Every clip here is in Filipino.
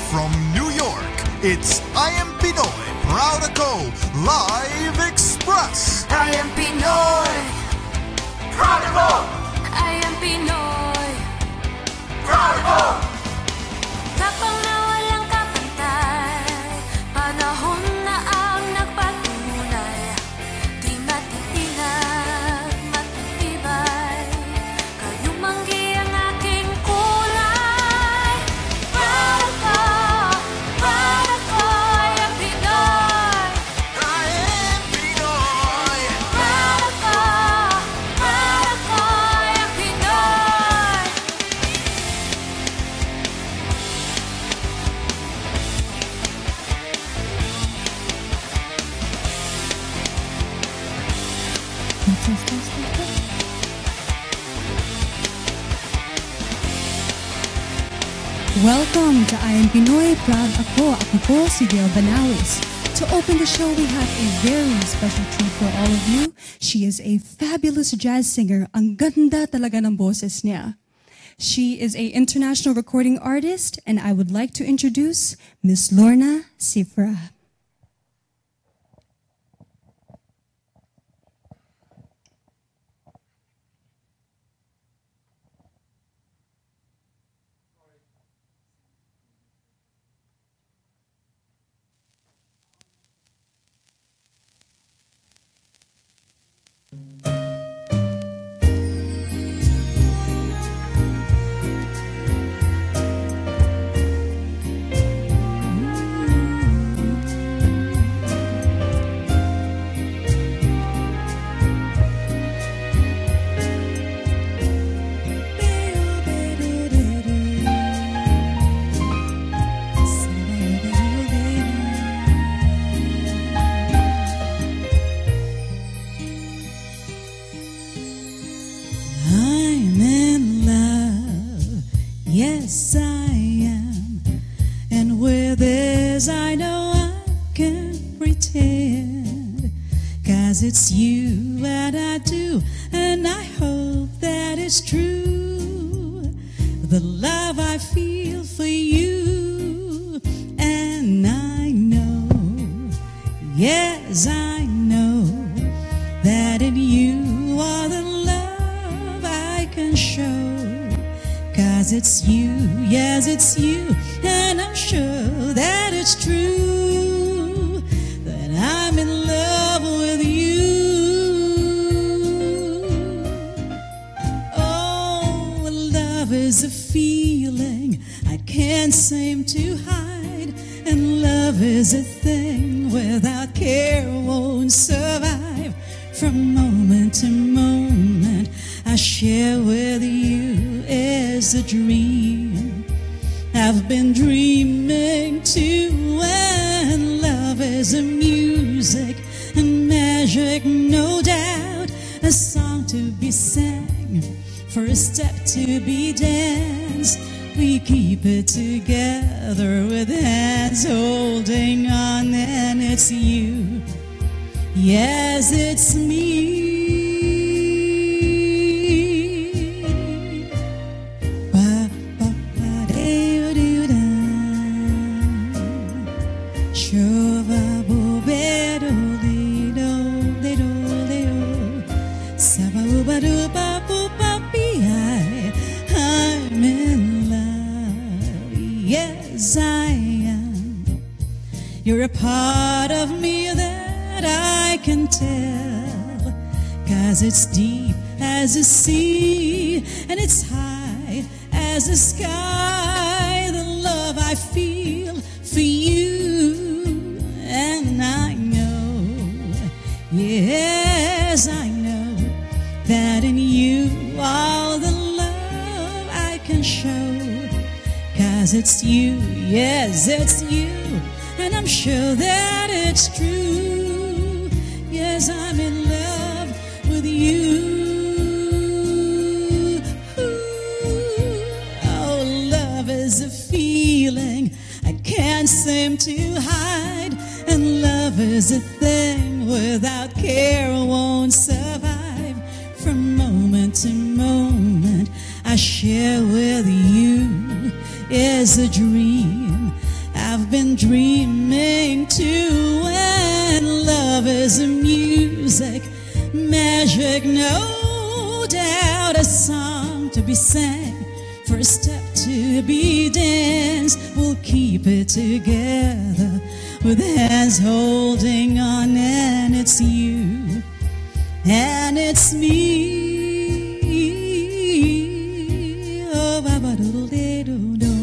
from New York, it's I Am Pinoy, proud ako, Live Express! I am Pinoy, proud ako! I am Pinoy, proud ako! tapang na walang kapantay, panahon na ang nagpatunay, di matitinag, matitibay, kayumanggi ang aking kulay. Proud ako, I am Pinoy. I am Pinoy! Proud ako, I am Pinoy. Welcome to I Am Pinoy, proud ako. Ako po si Gail Banawis. To open the show, we have a very special treat for all of you. She is a fabulous jazz singer. Ang ganda talaga ng boses niya. She is an international recording artist, and I would like to introduce Miss Lorna Cifra. I'm in love, yes I am, and with this I know I can't pretend, 'cause it's you that I do, and I hope that it's true, the love I feel for you, and I know, yes I know, that in you are the love I can show, 'cause it's you, yes it's you, and I'm sure that it's true, that I'm in love with you. Oh, love is a feeling I can't seem to hide, and love is a thing without care won't survive. From moment to moment I share with you is a dream I've been dreaming too, and love is a music and magic, no doubt, a song to be sang, for a step to be danced. We keep it together with hands holding on, and it's you, yes it's me. I'm in love, yes I am. You're a part of me that I can tell, 'cause it's deep as the sea and it's high as the sky, the love I feel for you. And I know, yes I know, that in you all the love I can show, 'cause it's you, yes it's you, and I'm sure that it's true. Yes, I'm in love with you. Oh, love is a feeling I can't seem to hide, and love is a thing without care won't survive. From moment to moment I share with you is a dream I've been dreaming too, and love is a music, magic, no doubt, a song to be sang, first step to be danced. We'll keep it together with hands holding on, and it's you and it's me. Oh, baba doodle dee doo doo.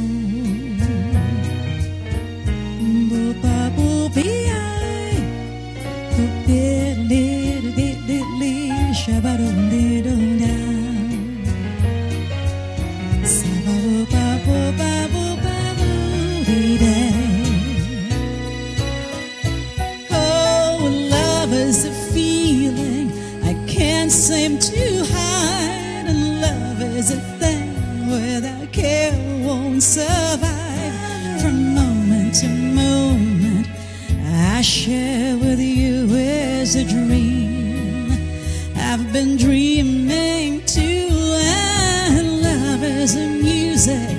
Boop ba boop ee ay. Boop dee dee dee dee dee. Shabba doo dee doo da. Sabba boop ba boop ba boop ba boop dee day. Oh, love is a feeling I can't seem to hide, and love is a thing without care won't survive. From moment to moment I share with you is a dream I've been dreaming too, and love is a music,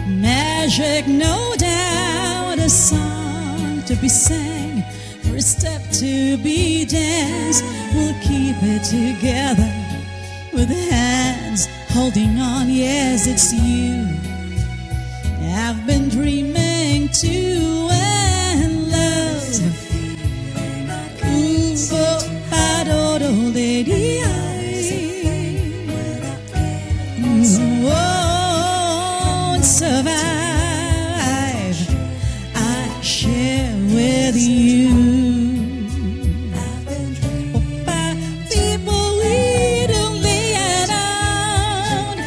magic, no doubt, a song to be sang, first step to be danced. We'll keep it together with hands holding on, yes, it's you I've been dreaming too, and love's a feeling I can't won't survive. I share with you. People, we don't lay it out.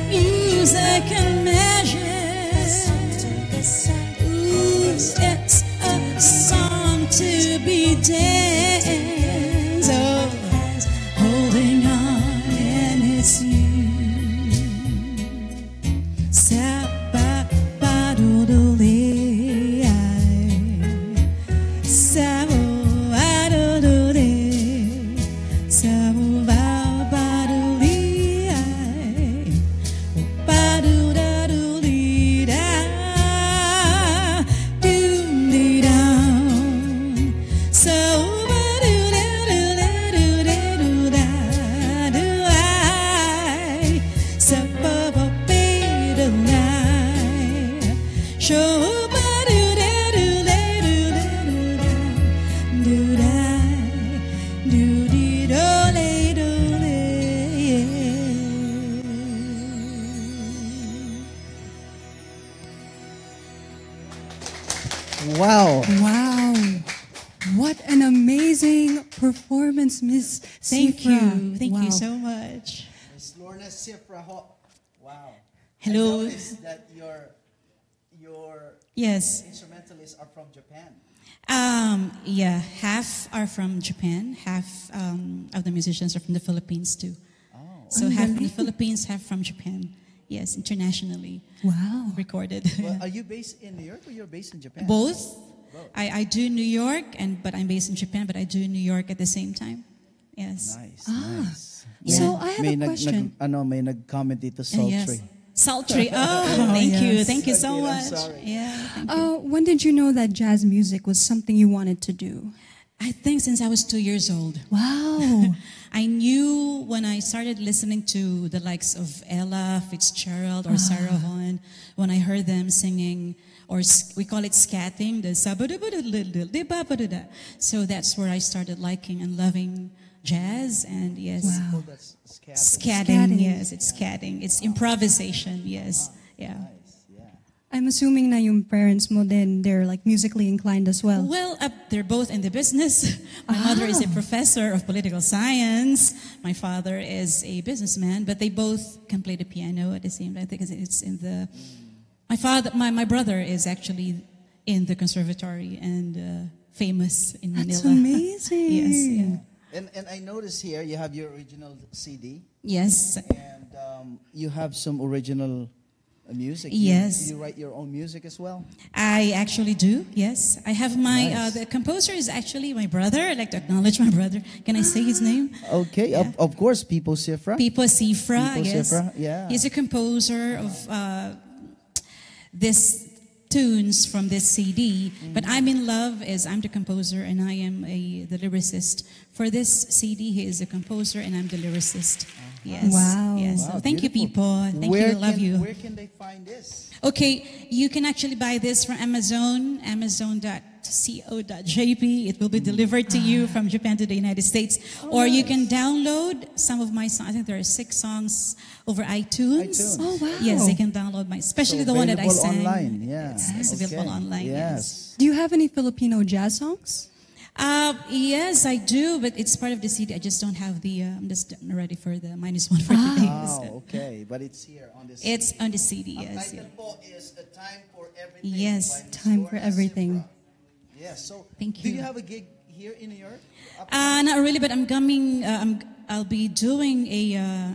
Music and measures. Ooh, it's a song to be danced. Oh, holding on, and it's you. Wow. Wow. What an amazing performance, Miss Thank Sifra. you. Thank Wow. you so much. Miss Lorna Sifra. Wow. Hello. I noticed that your Yes. instrumentalists are from Japan. Yeah, half are from Japan, half of the musicians are from the Philippines too. So half from the Philippines, half from Japan. Yes, internationally Wow. recorded. Well, are you based in New York or you're based in Japan? Both. I do New York, but I'm based in Japan, but I do New York at the same time. Yes. Nice, nice. So I have a question. May nag-comment dito, Yes. sultry. Sultry. Oh, thank you. yes. Thank you so Okay, I'm much. sorry. Yeah. Thank you. When did you know that jazz music was something you wanted to do? I think since I was 2 years old. Wow. I knew when I started listening to the likes of Ella Fitzgerald or Sarah Vaughan, when I heard them singing, or we call it scatting, the sabadabadadadadadabadada. So that's where I started liking and loving jazz, and yes, Wow. Oh, that's scatting. scatting, Scatting. yes, it's scatting. It's improvisation, yes, yeah. Nice, yeah. I'm assuming na yung parents mo then they're like musically inclined as well. Well, they're both in the business. My mother is a professor of political science. My father is a businessman, but they both can play the piano at the same time. I think it's in the. My brother is actually in the conservatory and famous in Manila. That's amazing. Yes, yeah. And I notice here you have your original CD Yes. and you have some original music. Yes. You write your own music as well? I actually do, yes. I have my, Nice. the composer is actually my brother. I'd like to acknowledge my brother. Can I say his name? Okay, Yeah. of course, Pipo Sifra. Pipo Sifra, Pipo yes. Sifra, yeah. He's a composer of this tunes from this CD. But I'm in love as I'm the composer and I am the lyricist. For this CD, he is a composer and I'm the lyricist. Yes. Wow. Yes. Wow, So thank you, beautiful. people. Thank you. Love you. Where can they find this? Okay, you can actually buy this from Amazon, amazon.co.jp. It will be delivered to you from Japan to the United States. Or you can download some of my songs. I think there are 6 songs over iTunes. Oh, wow. Yes, they can download my, especially So the one that I available sang. online, yeah. It's available Okay. online, Yes. Do you have any Filipino jazz songs? Yes, I do, but it's part of the CD. I just don't have the, I'm just ready for the -1 for today. Oh, okay. But it's here on this. It's on the CD, Ang yes. title po is A Time for Everything. Yes. by Miss Time for Lorna Everything. Sifra. Yes. So, Thank do you. you have a gig here in New York? Not really, but I'm coming. I'll be doing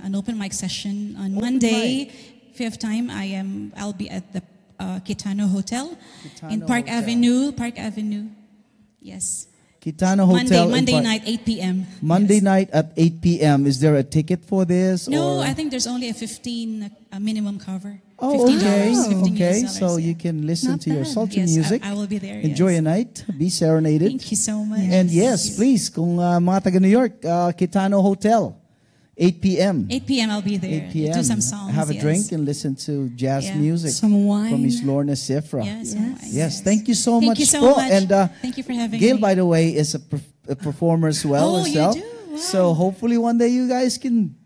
an open mic session on Monday, 5th time. I'll be at the Kitano Hotel in Kitano Park Hotel. Avenue. Park Avenue. Yes. Kitano Hotel. in Monday Park- night, 8 p.m. Monday Yes. night at 8 p.m. Is there a ticket for this? No, or? I think there's only a 15 minimum cover. Oh, $15, okay. $15 Okay. US So dollars, you yeah. can listen Not to your bad. sultry Yes, music. I will be there. Enjoy yes. a night. Be serenaded. Thank you so much. And yes, please, kung mga taga New York, Kitano Hotel, 8 p.m. 8 p.m. I'll be there. 8 p.m. Do some songs. Have a yes. drink and listen to jazz Yeah. music Some wine. from Miss Lorna Sifra. Yes. Yes, thank you so Thank much. you so po. much. And Thank you for having Gail, me. by the way, is a performer as well Oh, you herself. do? Wow. So hopefully one day you guys can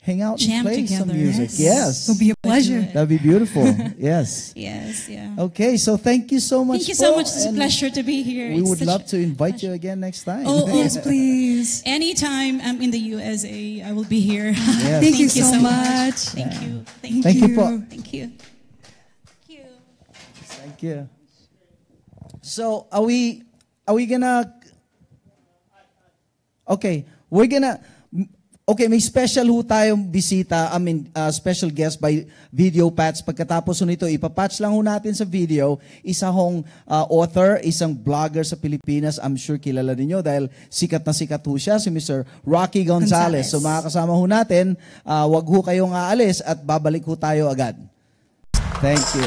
hang out Jam and play some together. music. Yes. It'll be a pleasure. That'd be beautiful. Yes. Yes, yeah. Okay, so thank you so much. Thank you so po, much. It's a and pleasure to be here. We It's would such love a to invite pleasure. you again next time. Oh, Yes, please. Anytime I'm in the USA, I will be here. Yes. Thank you so much. Thank you. Thank you po. Thank you. Thank you. So are we gonna? Okay, Okay, may special ho tayong bisita, special guest by Video Patch. Pagkatapos ho nito, ipapatch lang ho natin sa video, isa hong author, isang vlogger sa Pilipinas. I'm sure kilala ninyo dahil sikat na sikat ho siya, si Mr. Rocky Gonzalez. So makakasama ho natin, wag ho kayong aalis at babalik ho tayo agad. Thank you.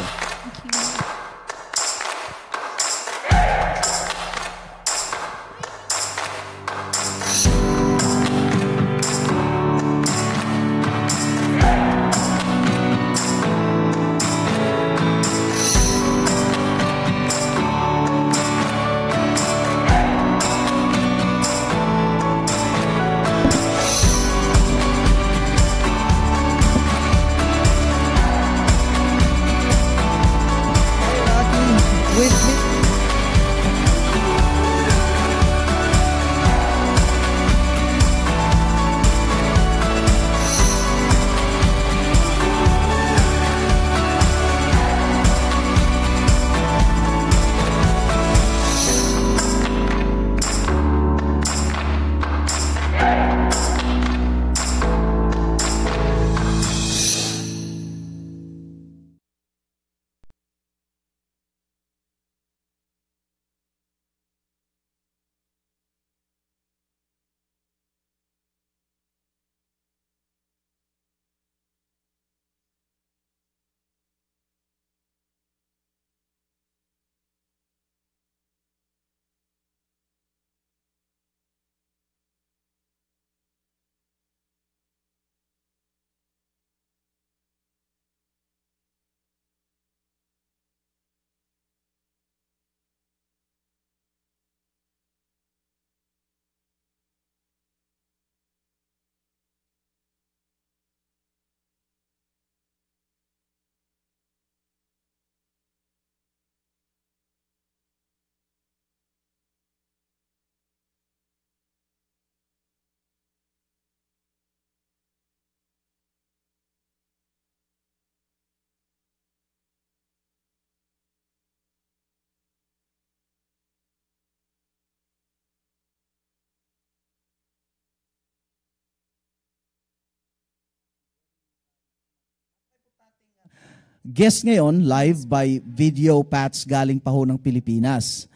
guest ngayon live by Video Pats galing pa ho ng Pilipinas.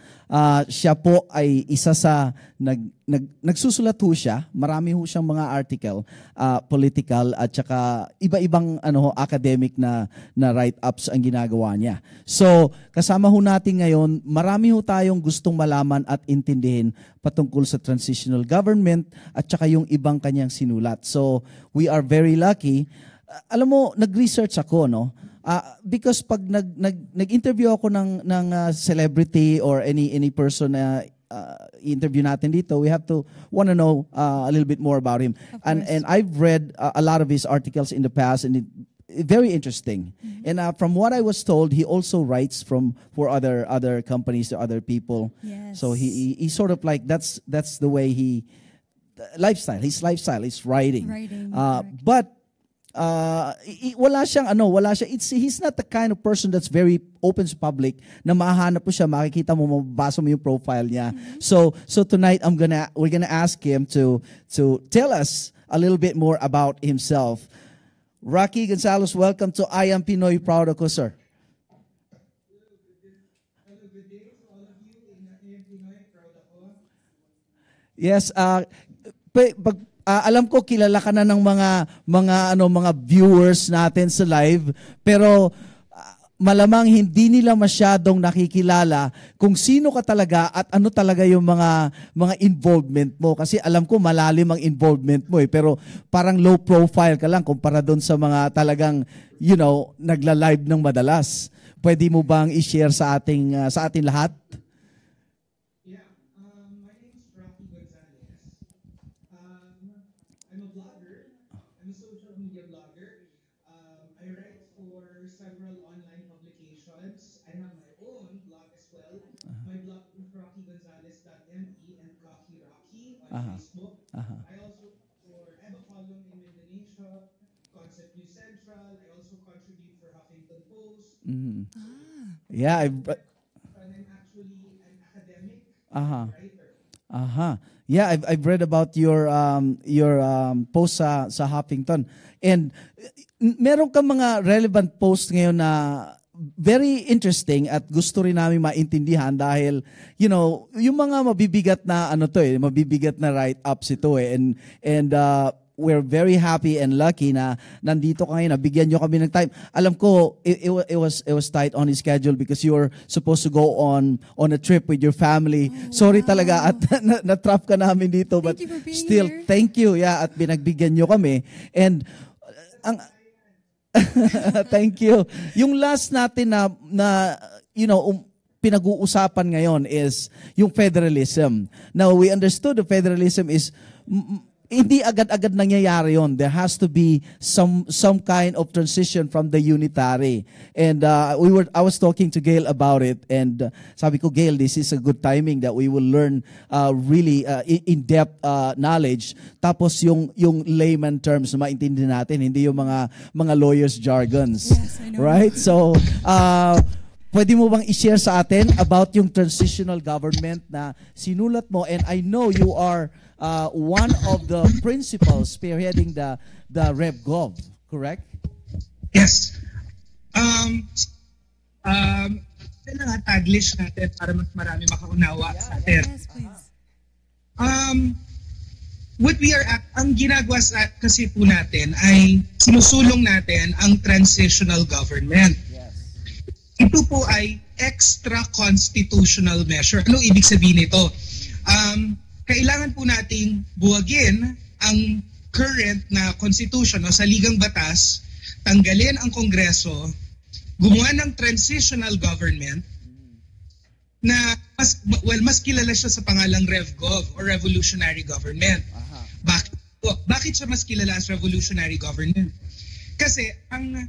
Siya po ay isa sa nagsusulat ho siya. Marami ho siyang mga article, political at saka iba-ibang academic na write-ups ang ginagawa niya. So, kasama ho natin ngayon, marami ho tayong gustong malaman at intindihin patungkol sa transitional government at saka yung ibang kanyang sinulat. So, we are very lucky. Alam mo, nag-research ako, no? Because pag nag-interview ako ng celebrity or any person na interview natin dito, we have to want to know a little bit more about him. And I've read a lot of his articles in the past, and very interesting. And from what I was told, he also writes for other companies or other people. Yes. So he sort of like that's the way his lifestyle is writing. But wala siyang he's not the kind of person that's very open to public na mahanap po siya, makikita mo, mabasa mo yung profile niya. So tonight we're gonna ask him to tell us a little bit more about himself. Rocky Gonzalez, welcome to I Am Pinoy. Proud ako, sir. Hello, good day to all of you in I Am Pinoy. Proud ako. Yes, alam ko kilala ka na ng mga viewers natin sa live, pero malamang hindi nila masyadong nakikilala kung sino ka talaga at ano talaga yung mga involvement mo, kasi alam ko malalim ang involvement mo pero parang low profile ka lang kumpara doon sa mga talagang nagla-live ng madalas. Pwede mo bang i-share sa ating lahat? Facebook. I also for Eva Column in Indonesia, Concept News Central. I also contribute for Huffington Post. Yeah, And I'm actually an academic writer. Yeah, I've read about your post sa Huffington. And meron kang mga relevant posts ngayon na very interesting at gusto rin namin maintindihan dahil yung mga mabibigat na mabibigat na write-ups ito and we're very happy and lucky na nandito ka ngayon, nabigyan nyo kami ng time. Alam ko it was tight on his schedule because you were supposed to go on a trip with your family. Sorry talaga at na-trap ka namin dito, but still here. Thank you at binagbigyan nyo kami. And thank you. Yung last natin na pinag-uusapan ngayon is yung federalism. Now, we understood the federalism is hindi agad-agad nangyayari yon. There has to be some kind of transition from the unitary. And I was talking to Gail about it, and sabi ko, Gail, this is a good timing that we will learn really in-depth knowledge. Tapos yung layman terms na maintindihan natin, hindi yung mga lawyers jargons. Yes, I know. Right? So pwede mo bang i-share sa atin about yung transitional government na sinulat mo? And I know you are one of the principals spearheading the RevGov, correct? Yes. Taglish natin para mas marami makaunawa sa atin. Yes, please. What we are ang ginagawa kasi po natin ay sinusulong natin ang transitional government. Yes. Ito po ay extra constitutional measure. Anong ibig sabihin nito? Kailangan po nating buwagin ang current na constitution o saligang batas, tanggalin ang Kongreso, gumawa ng transitional government na mas kilala siya sa pangalang RevGov or Revolutionary Government. Bakit siya mas kilala as Revolutionary Government? Kasi ang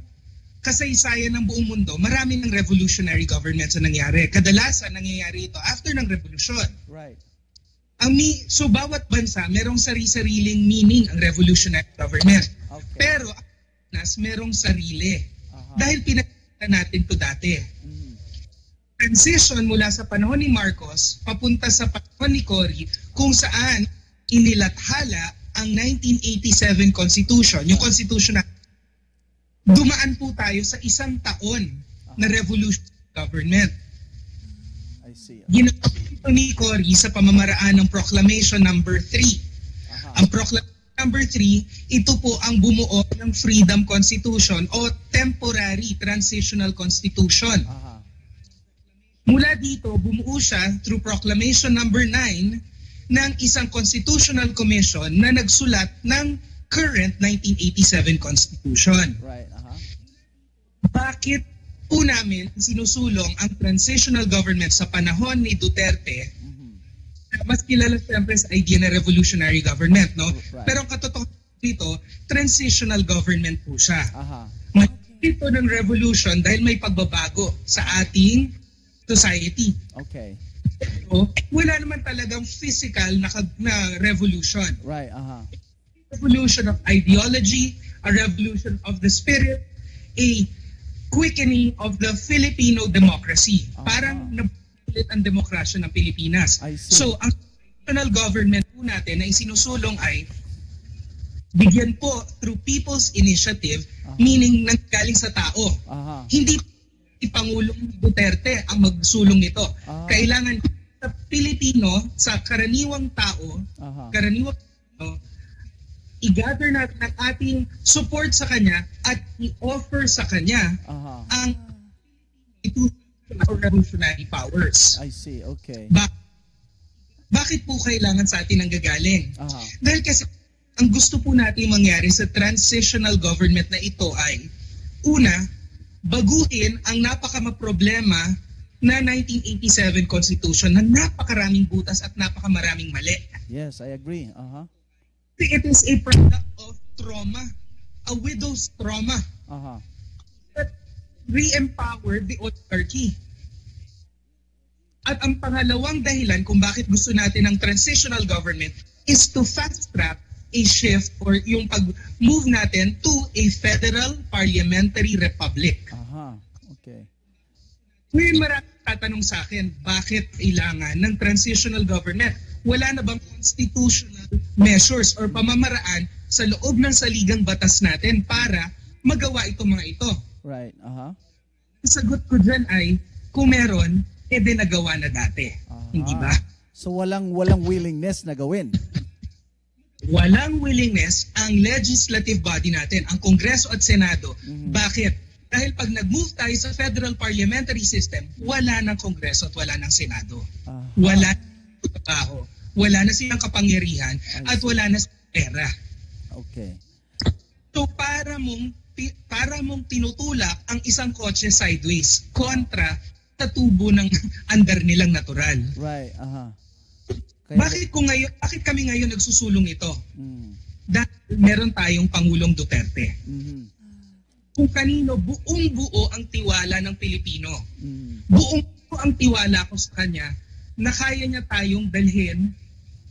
kasaysayan ng buong mundo, marami ng revolutionary governments na nangyari. Kadalasan nangyayari ito after ng revolusyon. Right. So bawat bansa merong sari-sariling meaning ang revolutionary government. Okay. Pero ang Pinas merong sarili. Dahil pinakita natin to dati. Transition mula sa panahon ni Marcos papunta sa panahon ni Cory kung saan inilathala ang 1987 Constitution, yung Constitution na dumaan po tayo sa 1 taon na revolution government. I see. Ginawa ito ni Cory sa pamamaraan ng Proclamation number 3. Ang Proclamation number 3, ito po ang bumuo ng Freedom Constitution o Temporary Transitional Constitution. Mula dito, bumuo siya through Proclamation number 9 ng isang Constitutional Commission na nagsulat ng current 1987 Constitution. Right. Bakit po namin sinusulong ang transitional government sa panahon ni Duterte? Mas kilala siyempre sa idea na revolutionary government, no? Right. Pero ang katotohanan dito, transitional government po siya. Ito ng revolution dahil may pagbabago sa ating society. Okay. So, wala naman talagang physical na revolution. Right. Revolution of ideology, a revolution of the spirit, a quickening of the Filipino democracy. Parang nabulit ang demokrasya ng Pilipinas. So, ang national government po natin na isinusulong ay bigyan po through people's initiative, meaning nanggaling sa tao. Hindi si Pangulong Duterte ang magsulong nito. Kailangan sa Pilipino, sa karaniwang tao, i-gather natin ang ating support sa kanya at i-offer sa kanya ang revolutionary powers. I see, okay. Bakit po kailangan sa atin ang gagaling? Dahil kasi ang gusto po natin mangyari sa transitional government na ito ay, una, baguhin ang napakamaproblema na 1987 Constitution na napakaraming butas at napakamaraming mali. Yes, I agree. It is a product of trauma, a widow's trauma that re-empowered the oligarchy. At ang pangalawang dahilan kung bakit gusto natin ng transitional government is to fast-track a shift or yung pag-move natin to a federal parliamentary republic. Okay. Ngayon maraming tatanong sa akin, bakit kailangan ng transitional government? Wala na bang constitutional measures or pamamaraan sa loob ng saligang batas natin para magawa itong mga ito? Right, Ang sagot ko dyan ay, kung meron, edi nagawa na dati. Hindi ba? So walang willingness na gawin. Walang willingness ang legislative body natin, ang Kongreso at Senado. Bakit? Dahil pag nag-move tayo sa federal parliamentary system, wala ng Kongreso at wala ng Senado. Wala ng trabaho, wala na silang kapangyarihan, at wala na silang pera. Okay. So para mong tinutulak ang isang kotse sideways kontra sa tubo ng andar nilang natural. Right, Bakit kami ngayon nagsusulong ito? Dahil meron tayong Pangulong Duterte. Kung kanino buong-buo ang tiwala ng Pilipino. Buong-buo ang tiwala ko sa kanya na kaya niya tayong dalhin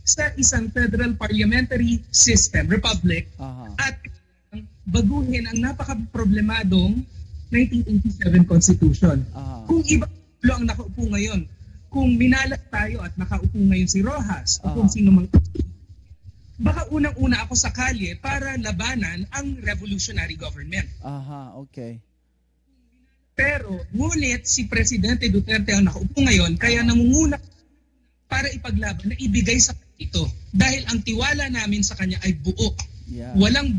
sa isang federal parliamentary system, republic, at baguhin ang napaka-problemadong 1987 Constitution. Kung iba ang nakaupo ngayon, kung minalat tayo at nakaupo ngayon si Rojas o kung sino mang, baka unang-una ako sa kalye para labanan ang revolutionary government. Okay. Pero ngunit si Presidente Duterte ang nakaupo ngayon, kaya namunguna para ipaglaban na ibigay sa ito. Dahil ang tiwala namin sa kanya ay buo. Walang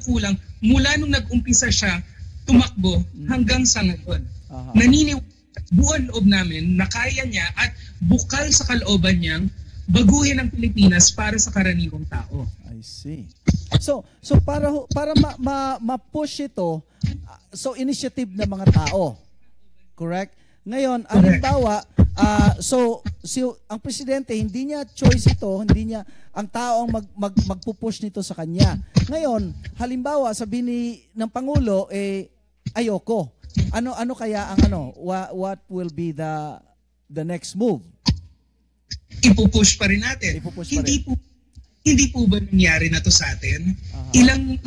kulang. Mula nung nag-umpisa siya tumakbo hanggang sa ngayon. Naniniwala buo loob namin na kaya niya at bukal sa kalooban niyang baguhin ang Pilipinas para sa karaniwang tao. I see. So para ma-push ito, so initiative ng mga tao. Correct? Ngayon, halimbawa, ang presidente, hindi niya choice ito, hindi niya, ang tao ang magpupush nito sa kanya. Ngayon, halimbawa, sabi ng Pangulo, ayoko. Ano kaya ang what will be the next move? Ipupush pa rin natin. Hindi po ba nangyari na to sa atin? Ilang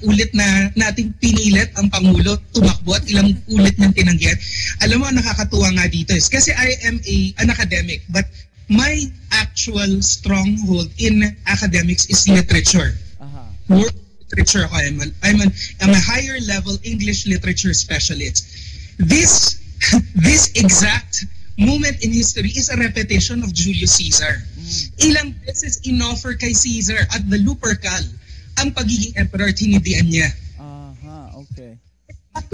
ulit na nating pinilit ang Pangulo tumakbo at ilang ulit niyang tinanggit. Alam mo, nakakatuwa nga dito kasi I am an academic, but my actual stronghold in academics is literature. World literature. I'm a higher level English literature specialist. This this exact moment in history is a repetition of Julius Caesar. Ilang beses inoffer kay Caesar at the Lupercal ang pagiging emperor at hinidian niya. Okay.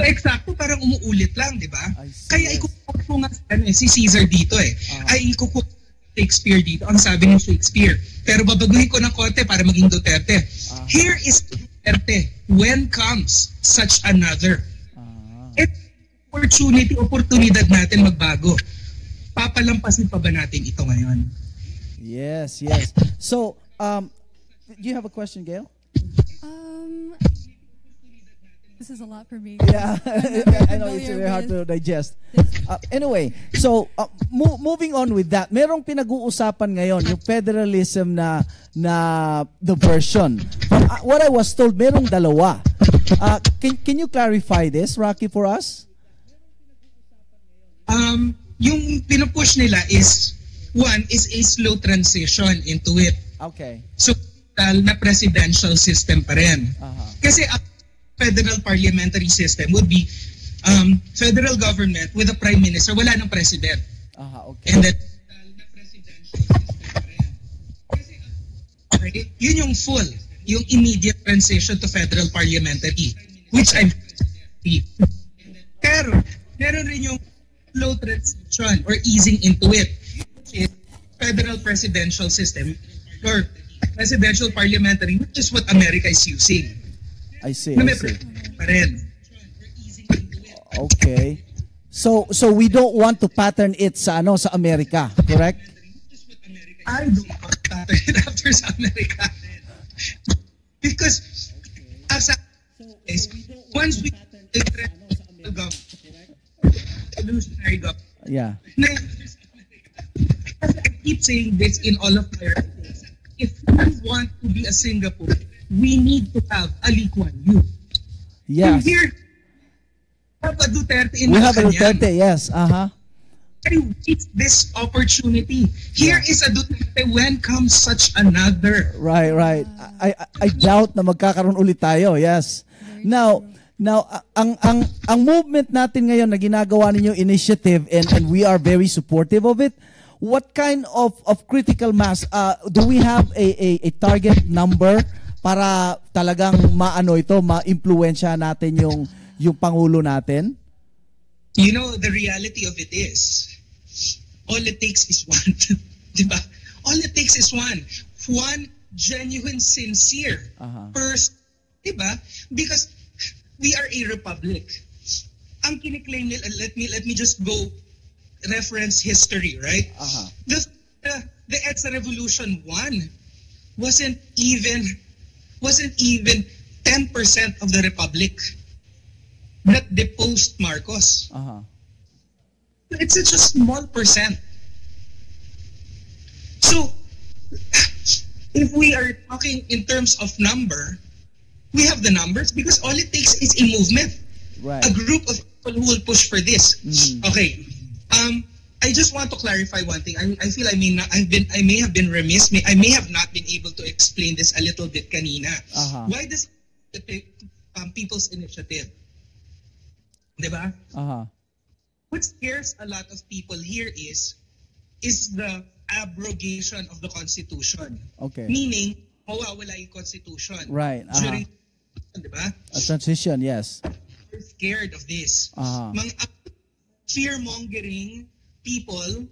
Eksakto, parang umuulit lang, di ba? I see, Kaya yes. ikukuha ko nga si Caesar dito ay ikukuha Shakespeare dito, ang sabi ng Shakespeare. Pero babaguhin ko ng konti para maging Duterte. Here is Duterte. When comes such another? Oportunidad natin magbago. Papalampasin pa ba natin ito ngayon? Yes. So, do you have a question, Gail? This is a lot for me. Yeah, I know it's very hard to digest. Anyway, so moving on with that, merong pinag-uusapan ngayon yung federalism na the version. What I was told, merong dalawa. Can you clarify this, Rocky, for us? Yung pinupush nila is, one is a slow transition into it. Okay. So, na presidential system pa rin. Kasi federal parliamentary system would be federal government with a prime minister, wala ng president. Okay. And then na presidential system pa rin. Kasi yun yung full, yung immediate transition to federal parliamentary, which I'm pero meron rin yung slow transition or easing into it, which is federal presidential system or presidential parliamentary, which is what America is using. I see. Pa rin. Okay. So we don't want to pattern it sa Amerika, correct? I don't want to pattern it after sa Amerika. Because as once we revolutionary government. Yeah. I keep saying this in all of my writings. If we want to be a Singapore, we need to have a Lee Kuan Yew. Yes. And here, we have a Duterte in We have a Malacanang. Duterte, yes. I waste this opportunity. Here is a Duterte when comes such another. Right. I doubt na magkakaroon ulit tayo. Yes. Now, ang movement natin ngayon na ginagawa ninyo initiative and we are very supportive of it. What kind of critical mass do we have a target number para talagang ma-impluwensya natin yung pangulo natin? You know, the reality of it is, all it takes is one. Diba? All it takes is one. One genuine, sincere person. Diba? Because we are a republic. Ang kiniklaim nila, let me just go reference history, right? The EDSA Revolution 1 wasn't even 10% of the republic that deposed Marcos. It's such a small percent. So, if we are talking in terms of number, we have the numbers because all it takes is a movement. Right. A group of people who will push for this. Okay. I just want to clarify one thing. I feel I may have been remiss. I may have not been able to explain this a little bit kanina. Why does People's Initiative? Diba? What scares a lot of people here is the abrogation of the Constitution. Okay. Meaning, mawawala yung Constitution. Right. During, diba? A transition, yes. We're scared of this. Mga fear-mongering people,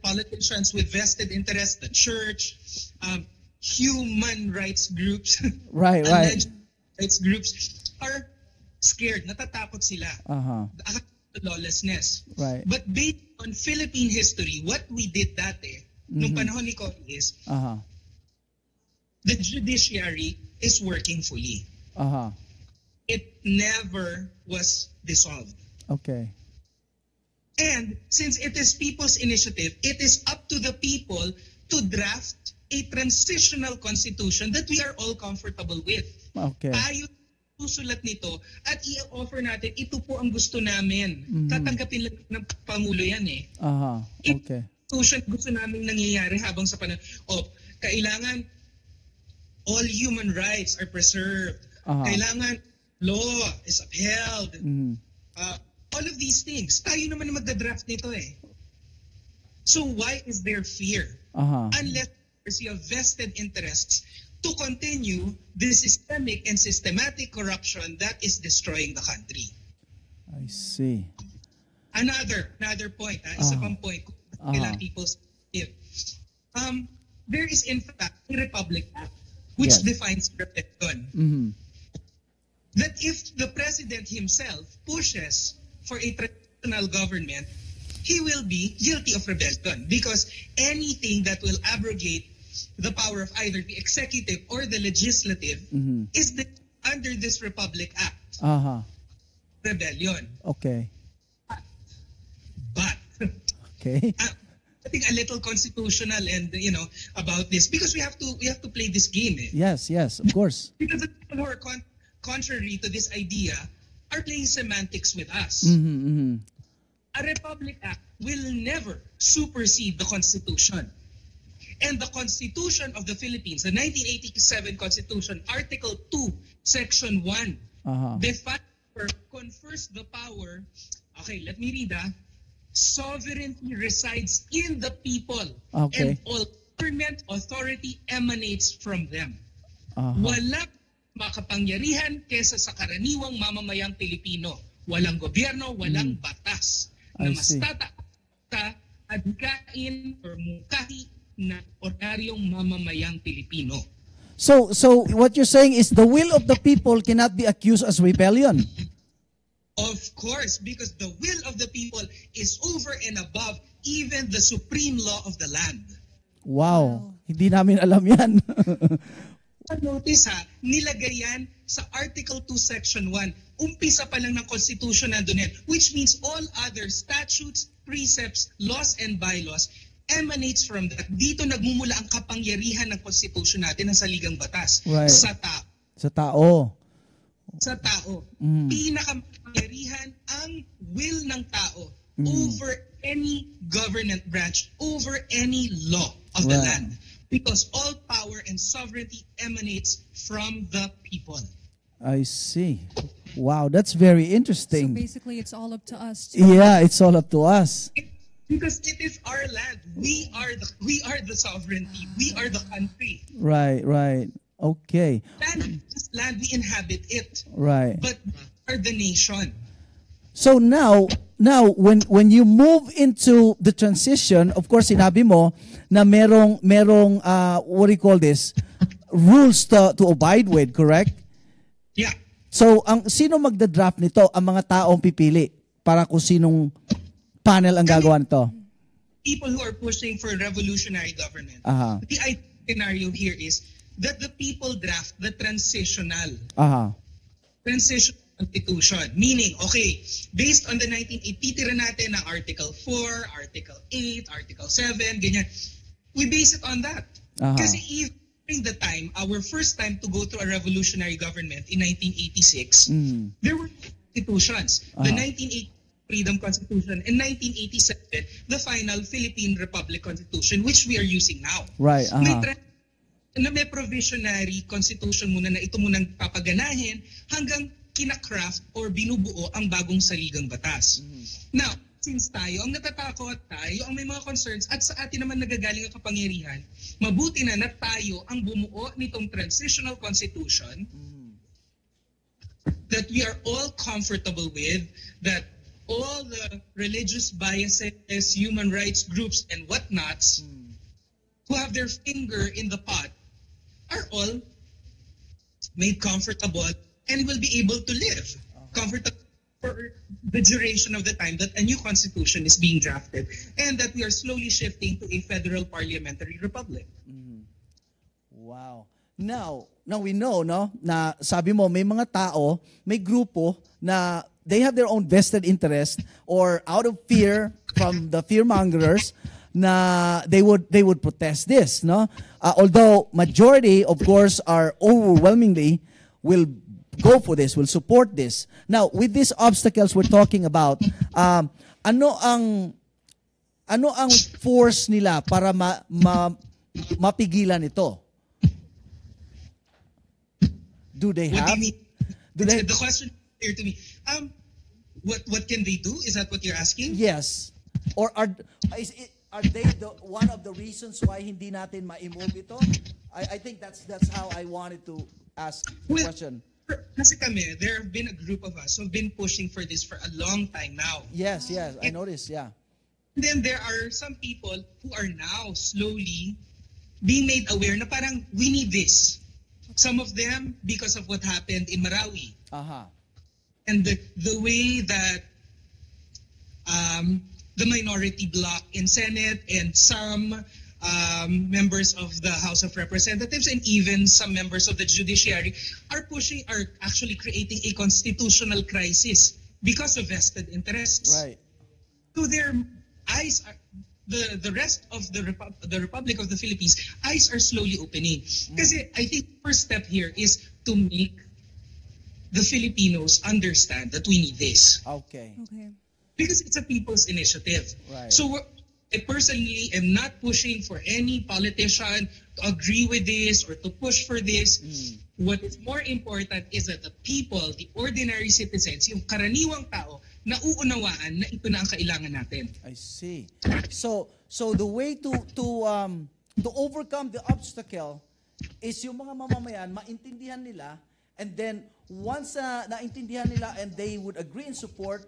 politicians with vested interest, the church, human rights groups, Right. alleged rights groups are scared, natatakot sila. The lawlessness. Right. But based on Philippine history, what we did dati, nung panahon ni Cory is, the judiciary is working fully. It never was dissolved. Okay. And since it is People's Initiative, it is up to the people to draft a transitional constitution that we are all comfortable with. Okay. Tayo susulat nito at i-offer natin, ito po ang gusto namin. Tatanggapin lang ng Pangulo yan eh. Okay. Constitution gusto namin nangyayari habang sa panahon. Kailangan all human rights are preserved. Kailangan law is upheld. All of these things. Tayo naman na magda-draft nito eh. So why is there fear? Unless you have vested interests to continue the systemic and systematic corruption that is destroying the country. I see. Another point, isa pang point, kailangan people give. There is in fact a Republic Act which defines rebellion. That if the president himself pushes for a transitional government, he will be guilty of rebellion because anything that will abrogate the power of either the executive or the legislative is under this Republic Act. Rebellion. Okay. But okay. I think a little constitutional and about this because we have to play this game. Eh? Yes, of course. Because the people who are contrary to this idea are playing semantics with us. A Republic Act will never supersede the Constitution. And the Constitution of the Philippines, the 1987 Constitution, Article 2, Section 1, defines or confers the power. Okay, let me read. Sovereignty resides in the people, and all government authority emanates from them. Walang makapangyarihan kesa sa karaniwang mamamayang Pilipino. Walang gobyerno, walang batas na mas tataas sa adhikain or mungkahi na ordinaryong mamamayang Pilipino. So what you're saying is the will of the people cannot be accused as rebellion. Of course, because the will of the people is over and above even the supreme law of the land. Wow. Hindi namin alam yan. Notice nilagay yan sa Article 2, Section 1. Umpisa pa lang ng Constitution nandun yan, which means all other statutes, precepts, laws, and bylaws emanates from that. Dito nagmumula ang kapangyarihan ng Constitution natin ng saligang batas. Right. Sa tao. Sa tao. Sa tao. Pinakapangyarihan ang will ng tao over any government branch, over any law of the land. Because all power and sovereignty emanates from the people. I see. Wow, that's very interesting. So basically, it's all up to us. Yeah, it's all up to us. Because it is our land. We are the sovereignty. We are the country. Right. Okay. This land, we inhabit it. Right. But we are the nation. So now when you move into the transition, of course sinabi mo na merong what do you call this? Rules to abide with, correct? Yeah. So sino magda-draft nito? Ang mga taong pipili para kung sinong panel ang gagawa nito? People who are pushing for revolutionary government. The ideal scenario here is that the people draft the transitional constitution. Meaning, okay, based on the 1980, titira natin ng Article 4, Article 8, Article 7, ganyan. We base it on that. Kasi even during the time, our first time to go through a revolutionary government in 1986, there were constitutions. The 1980 Freedom Constitution and 1987, the final Philippine Republic Constitution, which we are using now. Right. May provisionary constitution muna na ito munang papaganahin hanggang kinakraft or binubuo ang bagong saligang batas. Now, since tayo ang natatakot, tayo ang may mga concerns at sa atin naman nagagaling ang kapangyarihan, mabuti na tayo ang bumuo nitong transitional constitution that we are all comfortable with, that all the religious biases, human rights groups, and whatnots who have their finger in the pot are all made comfortable and will be able to live comfortable for the duration of the time that a new constitution is being drafted and that we are slowly shifting to a federal parliamentary republic. Wow. Now we know, no, na sabi mo may mga tao, may grupo na they have their own vested interest or out of fear from the fearmongers na they would protest this, no? Although majority, of course, are overwhelmingly will go for this, will support this. Now, with these obstacles we're talking about, ano ang force nila para mapigilan ito? Do they What do have? you mean? Do they? The question is clear to me. What can they do? Is that what you're asking? Yes. Or are they one of the reasons why hindi natin ma-move ito? I think that's how I wanted to ask the Well, question. Kasi kami, there have been a group of us who have been pushing for this for a long time now. Yes, I noticed, yeah. And then there are some people who are now slowly being made aware na parang we need this. Some of them because of what happened in Marawi. Aha. And the way that the minority bloc in Senate and some members of the House of Representatives and even some members of the judiciary are actually creating a constitutional crisis because of vested interests. Right. So their eyes are, the rest of the Republic of the Philippines, eyes are slowly opening. Kasi I think the first step here is to make the Filipinos understand that we need this. Okay. Okay. Because it's a people's initiative. Right. So I personally am not pushing for any politician to agree with this or to push for this. What is more important is that the people, the ordinary citizens, yung karaniwang tao, nauunawaan na ito na ang kailangan natin. I see. So the way to overcome the obstacle is yung mga mamamayan maintindihan nila, and then once naintindihan nila and they would agree and support,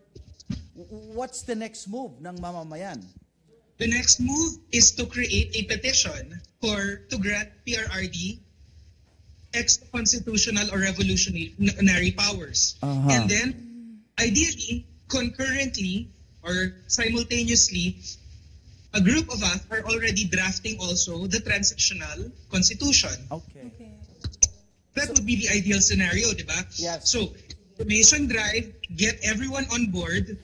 what's the next move ng mamamayan? The next move is to create a petition to grant PRRD extra-constitutional or revolutionary powers. And then, ideally, concurrently or simultaneously, a group of us are already drafting also the transitional constitution. Okay. That would be the ideal scenario, di ba? Yes. So, information drive, get everyone on board.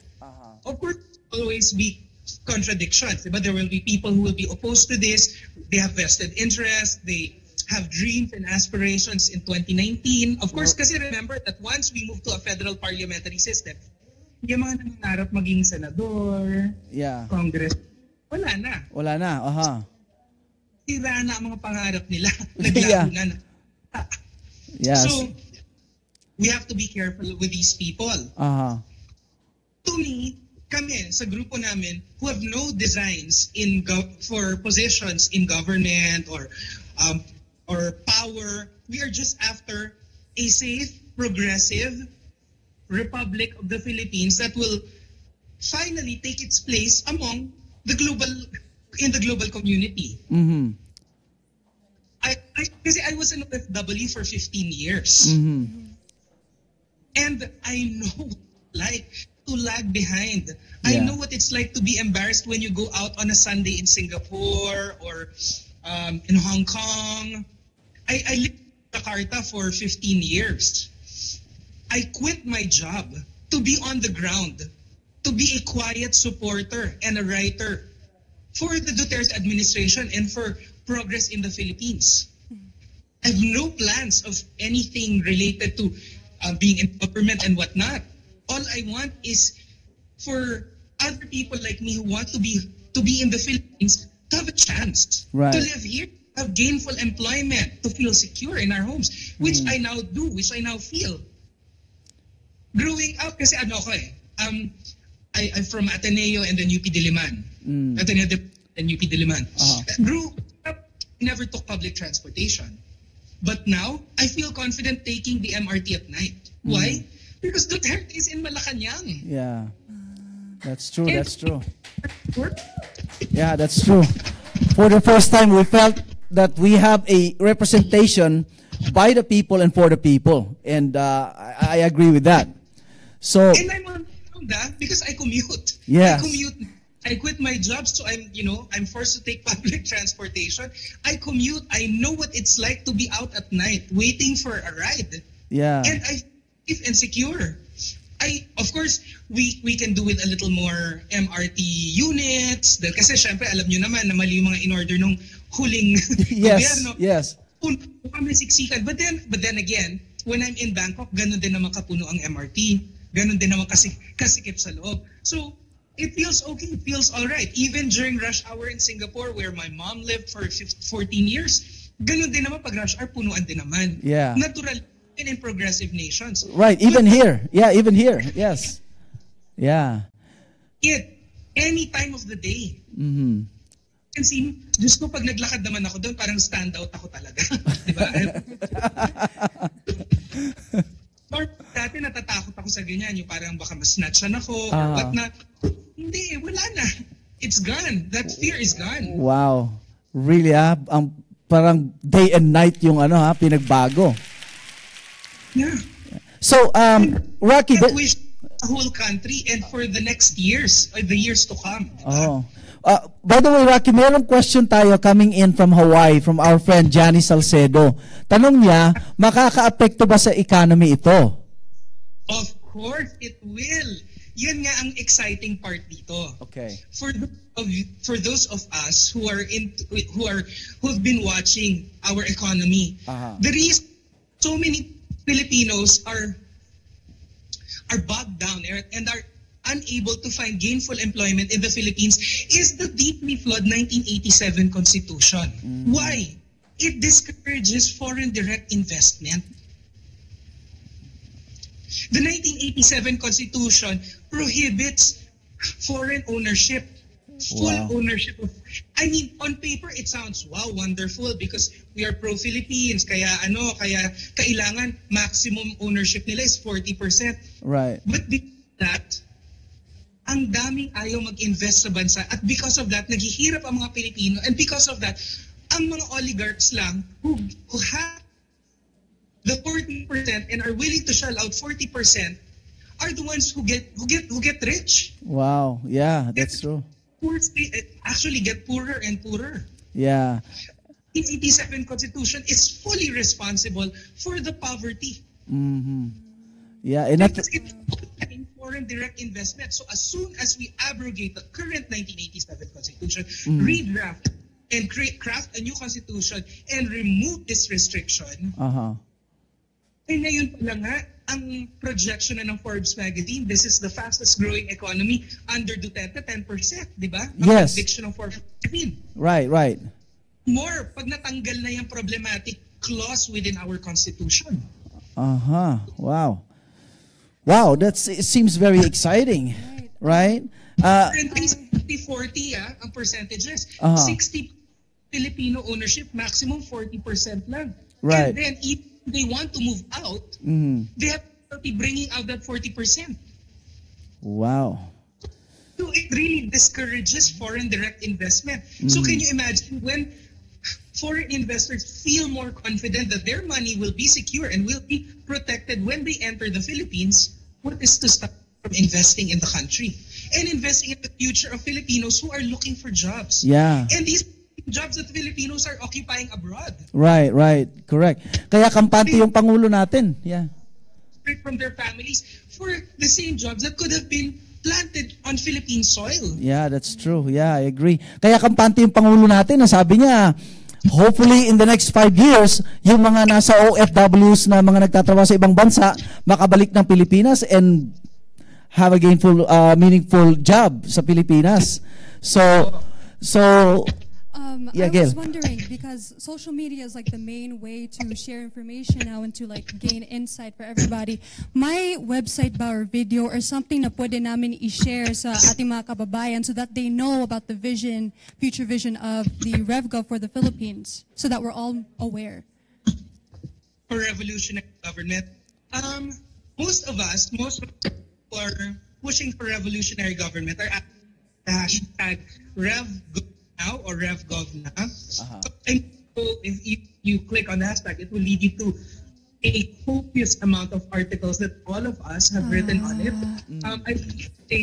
Of course, always be contradictions, but there will be people who will be opposed to this. They have vested interest. They have dreams and aspirations in 2019. Of course, kasi remember that once we move to a federal parliamentary system, yung mga nangangarap maging senador, Congress, wala na. Sira na ang mga pangarap nila. Naglaho na. Yes. So, we have to be careful with these people. To me, kami sa grupo namin who have no designs for positions in government or power, we are just after a safe, progressive Republic of the Philippines that will finally take its place among the global community. Kasi I was in OFW for 15 years. And I know to lag behind. I know what it's like to be embarrassed when you go out on a Sunday in Singapore or in Hong Kong. I lived in Jakarta for 15 years. I quit my job to be on the ground, to be a quiet supporter and a writer for the Duterte administration and for progress in the Philippines. I have no plans of anything related to being in government and whatnot. All I want is for other people like me who want to be in the Philippines to have a chance to live here, have gainful employment, to feel secure in our homes, which I now do, which I now feel. Growing up, kasi I'm from Ateneo and then UP Diliman. Ateneo and UP Diliman. Grew up, never took public transportation. But now, I feel confident taking the MRT at night. Why? Because Duterte is in Malacanang. Yeah. That's true. Yeah, that's true. For the first time, we felt that we have a representation by the people and for the people. And I agree with that. So, and I'm on that because I commute. Yes. I commute. I quit my job, so I'm forced to take public transportation. I commute. I know what it's like to be out at night waiting for a ride. Yeah. And I feel insecure. Of course, we can do with a little more MRT units. Kasi syempre, alam nyo naman na mali yung mga in-order nung huling gobyerno. Yes. Kami siksikan. But then again, when I'm in Bangkok, ganun din naman kapuno ang MRT. Ganun din naman kasikip sa loob. So, it feels okay. It feels all right. Even during rush hour in Singapore, where my mom lived for 14 years, ganun din naman pag rush hour, punuan din naman. Yeah. Natural in progressive nations. Right, even here. Yeah, even here. Yes. Yeah. It, any time of the day. Mhm. Kasi, Diyos ko, pag naglakad naman ako doon, parang stand out ako talaga. Di ba? Or dati natatakot ako sa ganyan, yung parang baka mas-snatchan ako, or what not. Hindi, wala na. It's gone. That fear is gone. Wow. Really, ang parang day and night yung pinagbago. Yeah. So, Rocky, I wish the whole country and for the next years, or the years to come. oh. By the way, Rocky, mayroong question tayo coming in from Hawaii from our friend Johnny Salcedo. Tanong niya, makaka-apekto ba sa economy ito? Of course, it will. Yan nga ang exciting part dito. Okay. For those of us who've been watching our economy, the reason so many Filipinos are bogged down and are unable to find gainful employment in the Philippines is the deeply flawed 1987 Constitution. Why? It discourages foreign direct investment. The 1987 Constitution prohibits foreign ownership, full ownership of. I mean, on paper it sounds wonderful because we are pro-Philippines, kaya kailangan maximum ownership nila is 40%. Right. But because of that, ang daming ayaw mag-invest sa bansa at because of that, naghihirap ang mga Pilipino and because of that, ang mga oligarchs lang who have the 40% and are willing to shell out 40% are the ones who get rich. Wow. Yeah, that's true. Poor actually get poorer and poorer. Yeah. The 87 Constitution is fully responsible for the poverty. Mhm. Yeah, and Because it's foreign direct investment. So as soon as we abrogate the current 1987 Constitution, redraft and craft a new Constitution and remove this restriction, eh ngayon pala nga, ang projection na ng Forbes magazine, this is the fastest growing economy under Duterte, 10%, di ba? Yes. Prediction ng Forbes magazine. Right. More, pag natanggal na yung problematic clause within our Constitution. Wow, it seems very exciting, right? Currently, 60-40 ang percentages. 60 Filipino ownership, maximum 40% lang. Right. And then if they want to move out, they have to be bringing out that 40%. Wow. So it really discourages foreign direct investment. So can you imagine when foreign investors feel more confident that their money will be secure and will be protected when they enter the Philippines, what is to stop from investing in the country and investing in the future of Filipinos who are looking for jobs? Yeah. And these jobs that Filipinos are occupying abroad. Right, correct. Kaya kampante yung Pangulo natin. Yeah. From their families for the same jobs that could have been planted on Philippine soil. Yeah, that's true. Yeah, I agree. Kaya kampante yung Pangulo natin, sabi niya, hopefully in the next 5 years, yung mga nasa OFWs na mga nagtatrabaho sa ibang bansa, makabalik ng Pilipinas and have a gainful, meaningful job sa Pilipinas. So I was wondering, because social media is like the main way to share information now and to like gain insight for everybody. My website ba or video or something na pwede namin i-share sa ating mga kababayan so that they know about the vision, future vision of the RevGov for the Philippines, so that we're all aware. For revolutionary government, most of us who are pushing for revolutionary government are at the hashtag RevGov now or RevGov na. So if you click on the hashtag, it will lead you to a copious amount of articles that all of us have written on it. I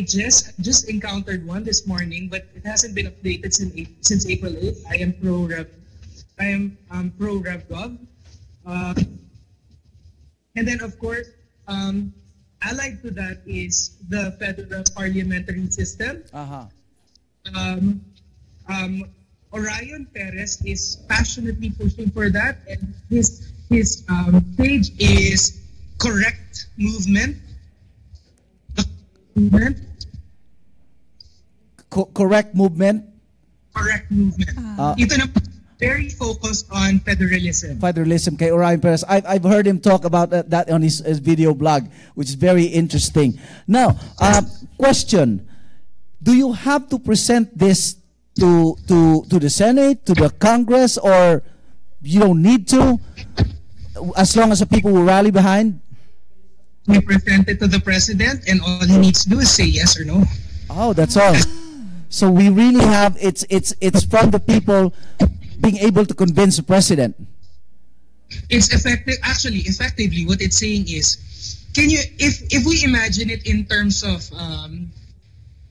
just encountered one this morning, but it hasn't been updated since April 8th. I am pro RevGov. And then of course, allied to that is the federal parliamentary system. Orion Perez is passionately pushing for that, and his page is Correct Movement. Correct Movement. Correct Movement. Ito na very focused on federalism. Federalism kay Orion Perez. I've heard him talk about that on his video blog, which is very interesting. Now, question: do you have to present this to the Senate, to the Congress, or you don't need to, as long as the people will rally behind? We present it to the president, and all he needs to do is say yes or no. Oh, that's all. So we really have it's from the people being able to convince the president. It's effective. Actually, effectively, what it's saying is, can you, if we imagine it in terms of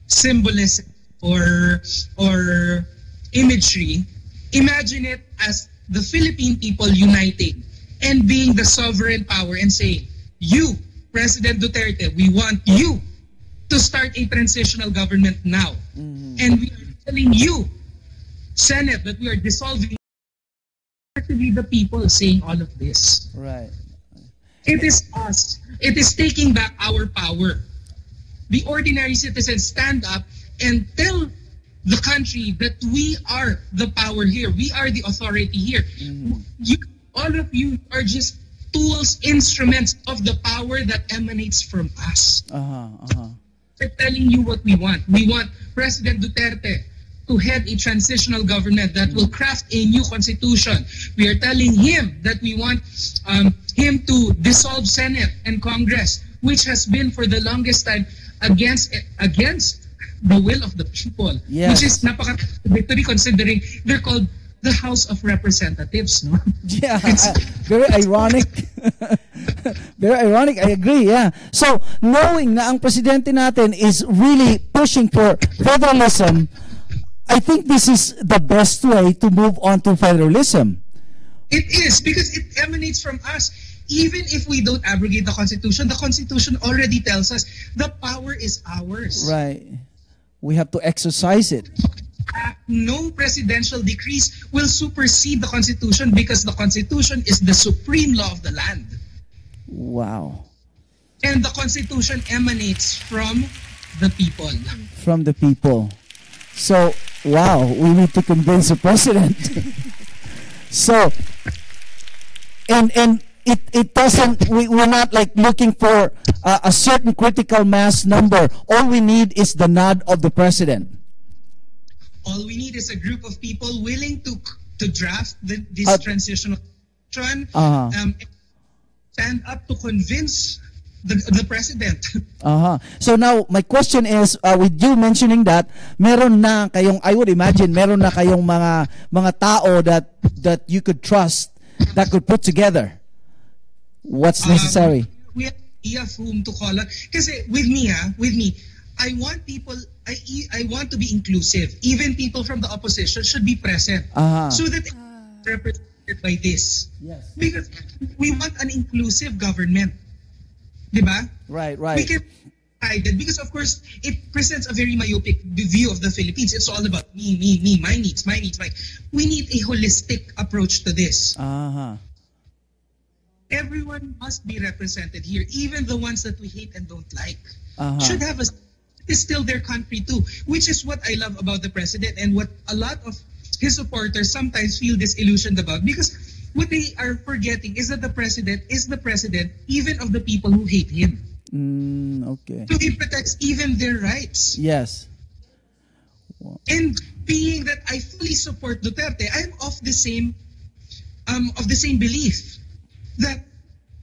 symbolism or imagery, imagine it as the Philippine people uniting and being the sovereign power and saying, you, President Duterte, we want you to start a transitional government now. And we are telling you, Senate, that we are dissolving. Actually, the people saying all of this. Right. It is us. It is taking back our power. The ordinary citizens stand up and tell the country that we are the power here. We are the authority here. You, all of you are just tools, instruments of the power that emanates from us. We're telling you what we want. We want President Duterte to head a transitional government that will craft a new constitution. We are telling him that we want him to dissolve Senate and Congress, which has been for the longest time against the will of the people. Yes. Which is napaka-victory considering they're called the House of Representatives. No? Yeah, very ironic. Very ironic, I agree, yeah. So, knowing na ang presidente natin is really pushing for federalism, I think this is the best way to move on to federalism. It is, because it emanates from us. Even if we don't abrogate the Constitution already tells us the power is ours. Right. We have to exercise it. No presidential decrees will supersede the Constitution because the Constitution is the supreme law of the land. Wow. And the Constitution emanates from the people. From the people. So, wow, we need to convince the president. So, and it doesn't, we're not like looking for a certain critical mass number. All we need is the nod of the president. All we need is a group of people willing to draft this transitional constitution, stand up to convince the president. So now, my question is, with you mentioning that, meron na kayong, I would imagine, meron na kayong mga tao that you could trust, that could put together what's necessary. We have whom to call on. Kasi with me, I want people, I want to be inclusive. Even people from the opposition should be present so that they're represented by this. Yes. Because we want an inclusive government. Diba? Right. We can hide it because, of course, it presents a very myopic view of the Philippines. It's all about me, my needs. We need a holistic approach to this. Everyone must be represented here, even the ones that we hate and don't like. Should have is still their country too, which is what I love about the president and what a lot of his supporters sometimes feel disillusioned about, because what they are forgetting is that the president is the president even of the people who hate him. Okay. So he protects even their rights. Yes. And being that I fully support Duterte, I'm of the same belief that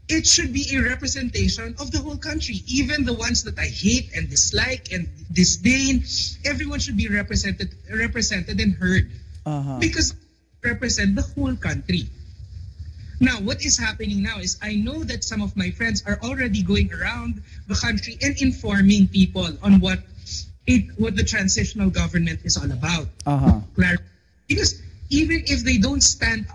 it should be a representation of the whole country, even the ones that I hate and dislike and disdain. Everyone should be represented and heard because they represent the whole country. Now, what is happening now is I know that some of my friends are already going around the country and informing people on what the transitional government is all about. Because even if they don't stand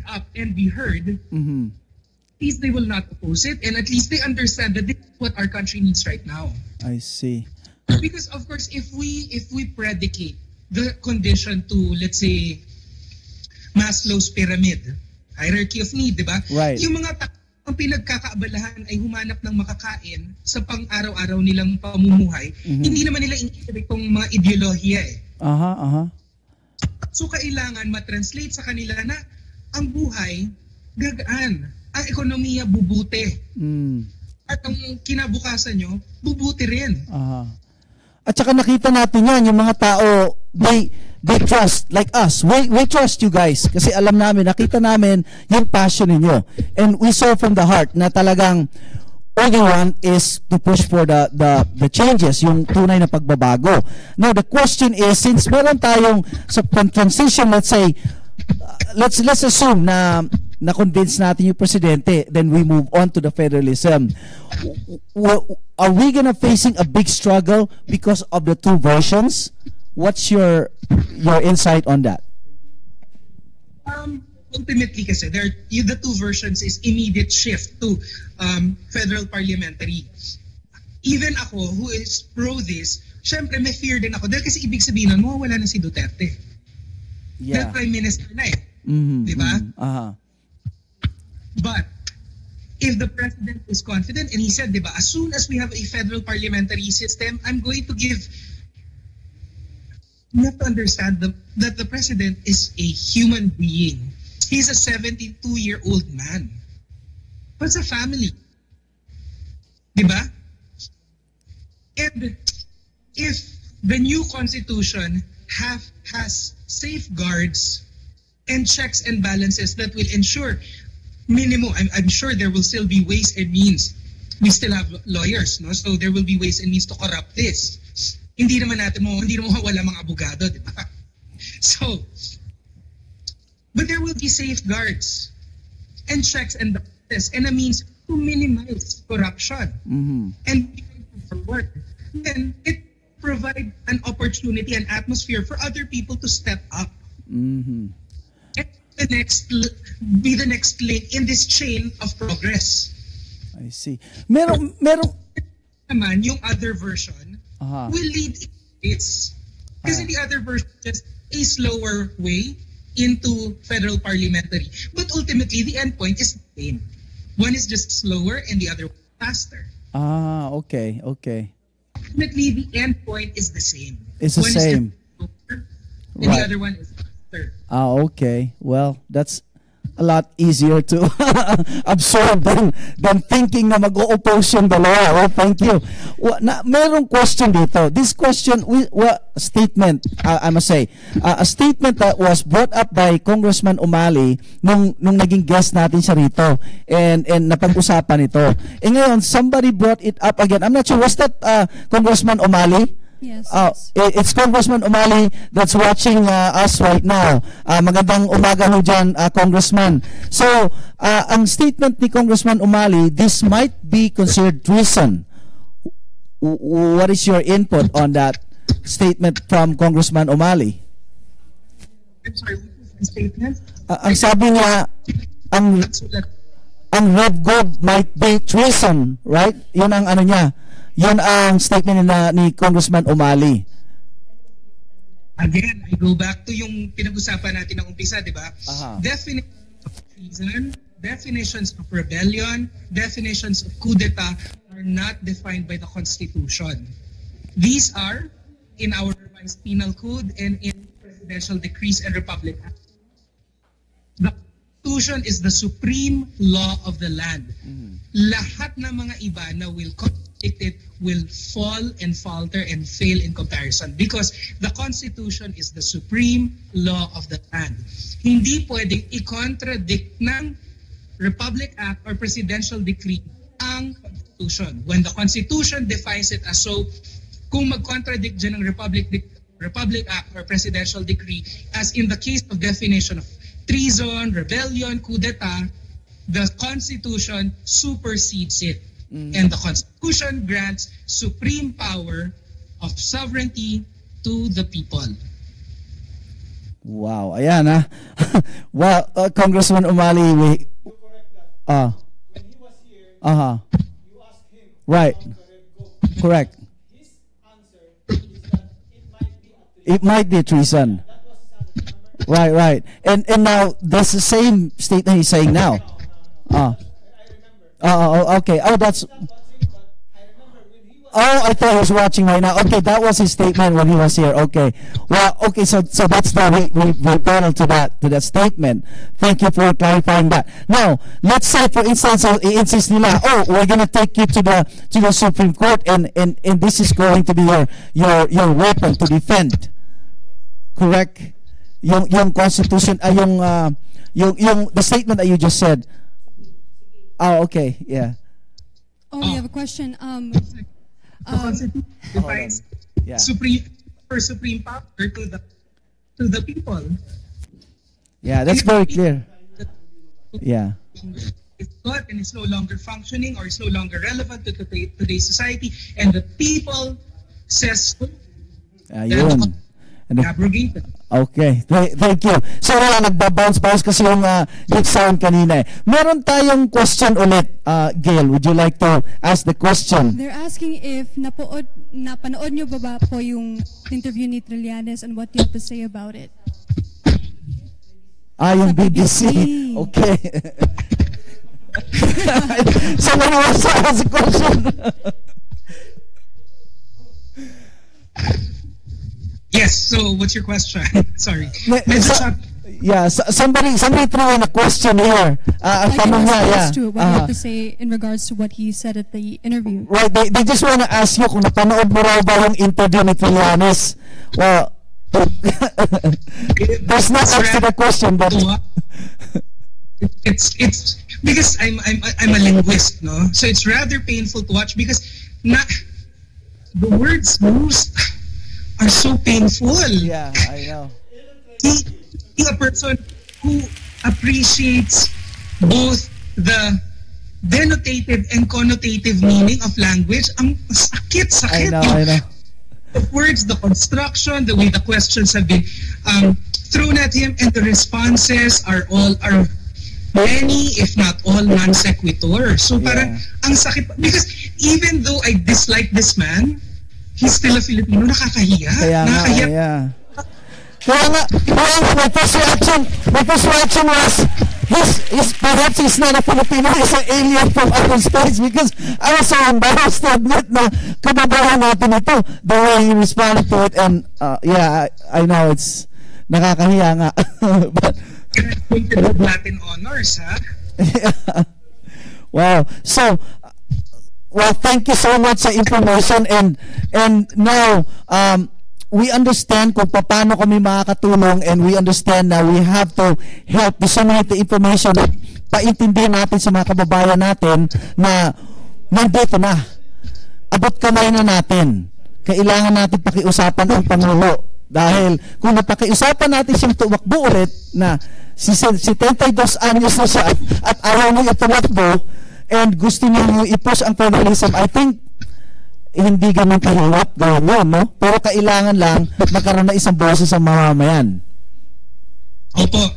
up and be heard, at least they will not oppose it, and at least they understand that this is what our country needs right now. I see. Because of course, if we predicate the condition to, let's say, Maslow's pyramid, hierarchy of need, di ba? Right. Yung mga ang pinagkakaabalahan ay humanap ng makakain sa pang-araw-araw nilang pamumuhay, hindi naman nila iniisip itong mga ideolohiya eh. So kailangan matranslate sa kanila na ang buhay gagaan, ang ekonomiya bubuti. At ang kinabukasan nyo, bubuti rin. At saka nakita natin yan, yung mga tao, they trust, like us. We trust you guys. Kasi alam namin, nakita namin yung passion ninyo. And we saw from the heart na talagang all you want is to push for the changes, yung tunay na pagbabago. Now, the question is, since meron tayong sa transition, let's say, let's assume na na-convince natin yung presidente, then we move on to the federalism. Are we gonna facing a big struggle because of the two versions? What's your insight on that? Ultimately kasi, the two versions is immediate shift to federal parliamentary. Even ako, who is pro this, syempre may fear din ako. Dahil kasi ibig sabihin nun, wala na si Duterte. Dahil Prime Minister na eh. Di ba? But, if the president is confident, and he said, di ba, as soon as we have a federal parliamentary system, I'm going to give... You have to understand that the president is a human being. He's a 72-year-old man. What's a family? Diba? And if the new constitution has safeguards and checks and balances that will ensure minimum, I'm sure there will still be ways and means. We still have lawyers, no? So there will be ways and means to corrupt this. Hindi naman wala mga abogado, di ba? So, but there will be safeguards and checks and balances and a means to minimize corruption and forward. Then it provide an opportunity, an atmosphere for other people to step up. And be the next link in this chain of progress. I see. Meron naman yung other version will lead it's kasi the other version just a slower way into federal parliamentary. But ultimately, the end point is the same. One is just slower and the other one faster. Okay. Ultimately, the end point is the same. It's the one same. Is just slower, and the other one is faster. Okay. Well, that's a lot easier to absorb than thinking na mag-o-oppose yung dalawa. Well, thank you. Merong question dito. This question, statement, I must say, a statement that was brought up by Congressman Umali nung naging guest natin siya rito and napag-usapan ito. Ngayon, somebody brought it up again. I'm not sure, was that Congressman Umali? Yes. It's Congressman Umali that's watching us right now. Magandang umaga ho dyan, Congressman. So, ang statement ni Congressman Umali, this might be considered treason. What is your input on that statement from Congressman Umali? I'm sorry, what is the statement? Ang sabi niya, ang Red Gov might be treason, right? Yun ang ano niya. Yun ang statement ni Congressman Umali. Again, I go back to yung pinag-usapan natin ng umpisa, di ba? Definitions of treason, definitions of rebellion, definitions of coup d'etat are not defined by the Constitution. These are in our revised penal code and in presidential decrees and Republic Act. The Constitution is the supreme law of the land. Lahat ng mga iba na will contradict it will fall and falter and fail in comparison because the Constitution is the supreme law of the land. Hindi pwedeng i-contradict ng Republic Act or Presidential Decree ang Constitution. When the Constitution defines it as so, kung mag-contradict dyan ng Republic Act or Presidential Decree, as in the case of definition of treason, rebellion, coup d'etat, the Constitution supersedes it. And the Constitution grants supreme power of sovereignty to the people. Wow, ayan ha. Well, Congressman Umali, when he was here, you asked him, right? Correct. His answer is that it might be treason. Right. And now that's the same statement he's saying now. Okay. Oh, that's. Oh, I thought he was watching right now. Okay, that was his statement when he was here. Okay. Well, okay, so that's the rebuttal to that statement. Thank you for clarifying that. Now, let's say for instance, i-insist nila, oh, we're gonna take you to the Supreme Court and this is going to be your weapon to defend. Correct? Yung constitution, the statement that you just said. Oh, okay, yeah. Oh, we have a question. The Constitution defines supreme power to the people. Yeah, that's very clear. Yeah. It's not, and it's no longer functioning, or it's no longer relevant to today's society, and the people says Ayun. abrogated. Okay, thank you. So nagba-bounce kasi yung sound kanina. Meron tayong question ulit. Gail, would you like to ask the question? They're asking if napanood nyo ba po yung interview ni Trillanes and what you have to say about it? Yung BBC. Okay. So when was the question? Yes, so what's your question? Sorry. Somebody threw in a question here. What you have to say in regards to what he said at the interview. Right, they just want to ask you kung napanood mo raw ba yung interview ni Trillanes. Well, there's no answer to the question, but it's because I'm a linguist, no? So it's rather painful to watch because the words used are so painful. Yeah, I know. Being a person who appreciates both the denotative and connotative meaning of language, ang sakit. I know. The words, the construction, the way the questions have been thrown at him, and the responses are many, if not all, non sequitur. So parang ang sakit, because even though I dislike this man, he's still a Filipino. Nakakahiya. Kaya nga, my first reaction was, perhaps he's not a Filipino, he's an alien from outer space, because I was so embarrassed to admit na kababayan natin ito, the way he responded to it, and I know it's nakakahiya nga. But Latin honors, ha? Yeah. Wow. So, well, thank you so much sa information, and now we understand kung paano kami makakatulong, and we understand na we have to help disseminate the information at paintindihan natin sa mga kababayan natin na nandito na. Abot kamay na natin. Kailangan natin pakiusapan ang Pangulo. Dahil kung napakiusapan natin siyang tumakbo ulit na 72 anyos na siya at ayaw niya tumakbo and gusto niyo i-push ang federalism, I think hindi ganun kahirap gawin yun, no? Pero kailangan lang magkaroon na isang boses ang mamamayan. Opo.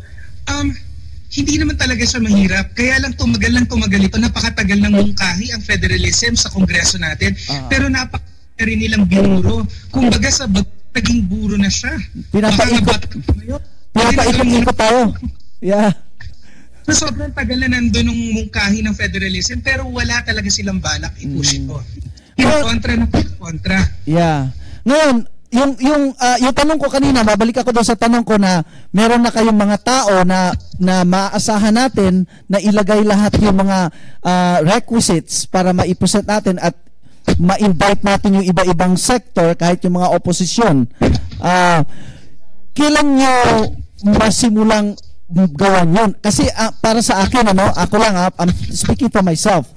Hindi naman talaga siya mahirap. Kaya lang tumagal ito. Napakatagal ng mungkahi ang federalism sa Kongreso natin. Pero napakatagal rin nilang binuro. Kumbaga sa naging buro na siya. Pinapaikot tayo. Yeah. So, sobrang tagal na nandun ng mungkahi ng federalism, pero wala talaga silang balak i-push ito. Kontra. Yeah. Ngayon, yung tanong ko kanina, babalik ako doon sa tanong ko na meron na kayong mga tao na maaasahan natin na ilagay lahat yung mga requisites para maipresent natin at ma-invite natin yung iba-ibang sector, kahit yung mga oposisyon. Kailan nyo masimulang gawan yun? Kasi para sa akin, ako lang, I'm speaking for myself,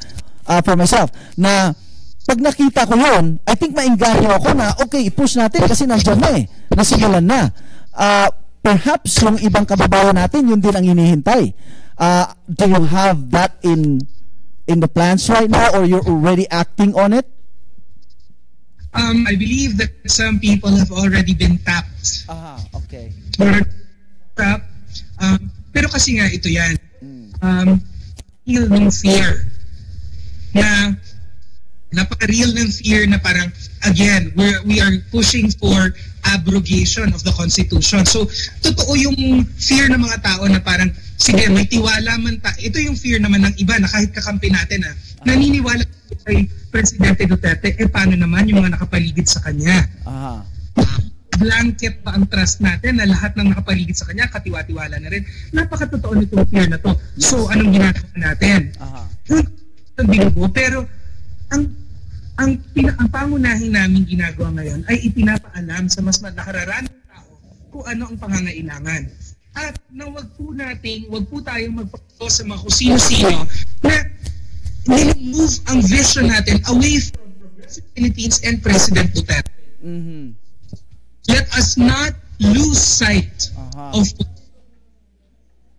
na pag nakita ko yun, I think maingganyo ako na, okay, i-push natin kasi nandiyan na nasimulan na. Perhaps yung ibang kababayan natin, yun din ang hinihintay. Do you have that in the plans right now, or you're already acting on it? I believe that some people have already been tapped. Okay. Pero kasi nga ito yan. Real ng fear. Na napaka-real ng fear na parang, again, we are pushing for abrogation of the Constitution. So, totoo yung fear ng mga tao na parang sige, may tiwala man ito yung fear naman ng iba na kahit kakampi natin naniniwala kay Presidente Duterte, paano naman yung mga nakapaligid sa kanya? Blanket pa ang trust natin na lahat ng nakapaligid sa kanya, katiwa-tiwala na rin. Napakatotoo nitong fear na to. So, anong ginagawa natin? Ang binubo, pero ang pangunahin namin ginagawa ngayon ay ipinapaalam sa mas nakararaming tao kung ano ang pangangailangan. At na wag po tayong magpapito sa mga kusino-sino na nil-move ang vision natin away from the Philippines and President Duterte. Let us not lose sight of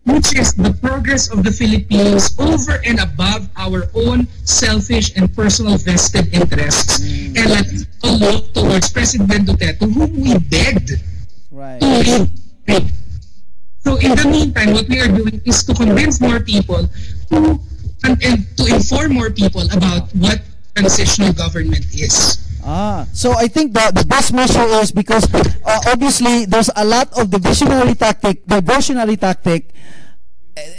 which is the progress of the Philippines over and above our own selfish and personal vested interests. And let's look towards President Duterte, whom we begged to lead. So in the meantime, what we are doing is to convince more people and to inform more people about what transitional government is. So I think the best measure is because obviously there's a lot of diversionary tactic.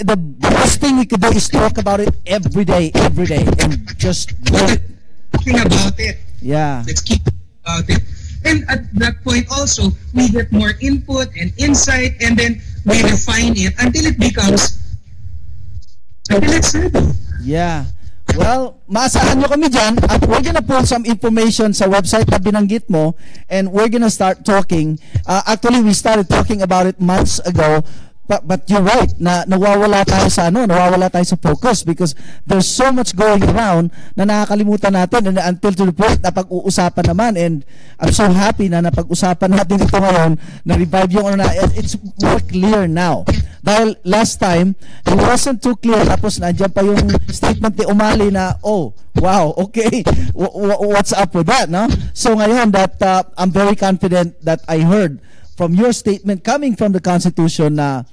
The best thing we could do is talk about it every day, and just talking about it. Yeah. Let's keep about it. And at that point also, we get more input and insight, and then we refine it until it's ready. Yeah. Well, maasahan nyo kami dyan at we're gonna pull some information sa website na binanggit mo and we're gonna start talking. Actually, we started talking about it months ago. But you're right, nawawala tayo sa focus because there's so much going around na nakakalimutan natin and until to the point na pag-uusapan naman, and I'm so happy na napag-usapan natin ito ngayon, na-revive yung it's more clear now. Dahil last time, it wasn't too clear, tapos nandiyan pa yung statement ni Umali na, oh, wow, okay, what's up with that, no? So ngayon that I'm very confident that I heard from your statement coming from the Constitution na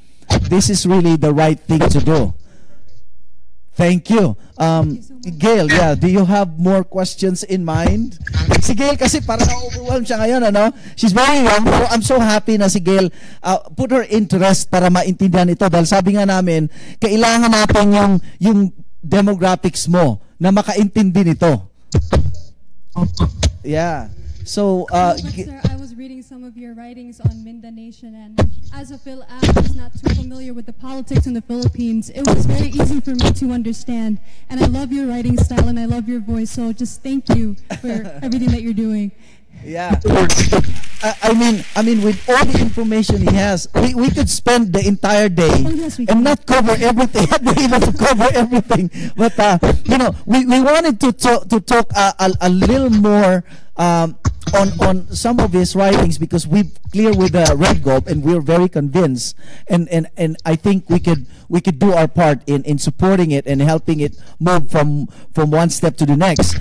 this is really the right thing to do. Thank you. Gail, do you have more questions in mind? Si Gail kasi parang na-overwhelmed siya ngayon, ano? She's very young, pero I'm so happy na si Gail put her interest para maintindihan ito. Dahil sabi nga namin, kailangan natin yung demographics mo na makaintindi nito. Yeah. So, sir, I was reading some of your writings on Minda Nation, and as a Phil-Am who's not too familiar with the politics in the Philippines, it was very easy for me to understand. And I love your writing style and I love your voice, so just thank you for everything that you're doing. Yeah. I mean, with all the information he has, we could spend the entire day and not cover everything. Not be able to cover everything. But we wanted to talk a little more on some of his writings because we're clear with the Red Gov and we're very convinced, and I think we could do our part in supporting it and helping it move from one step to the next.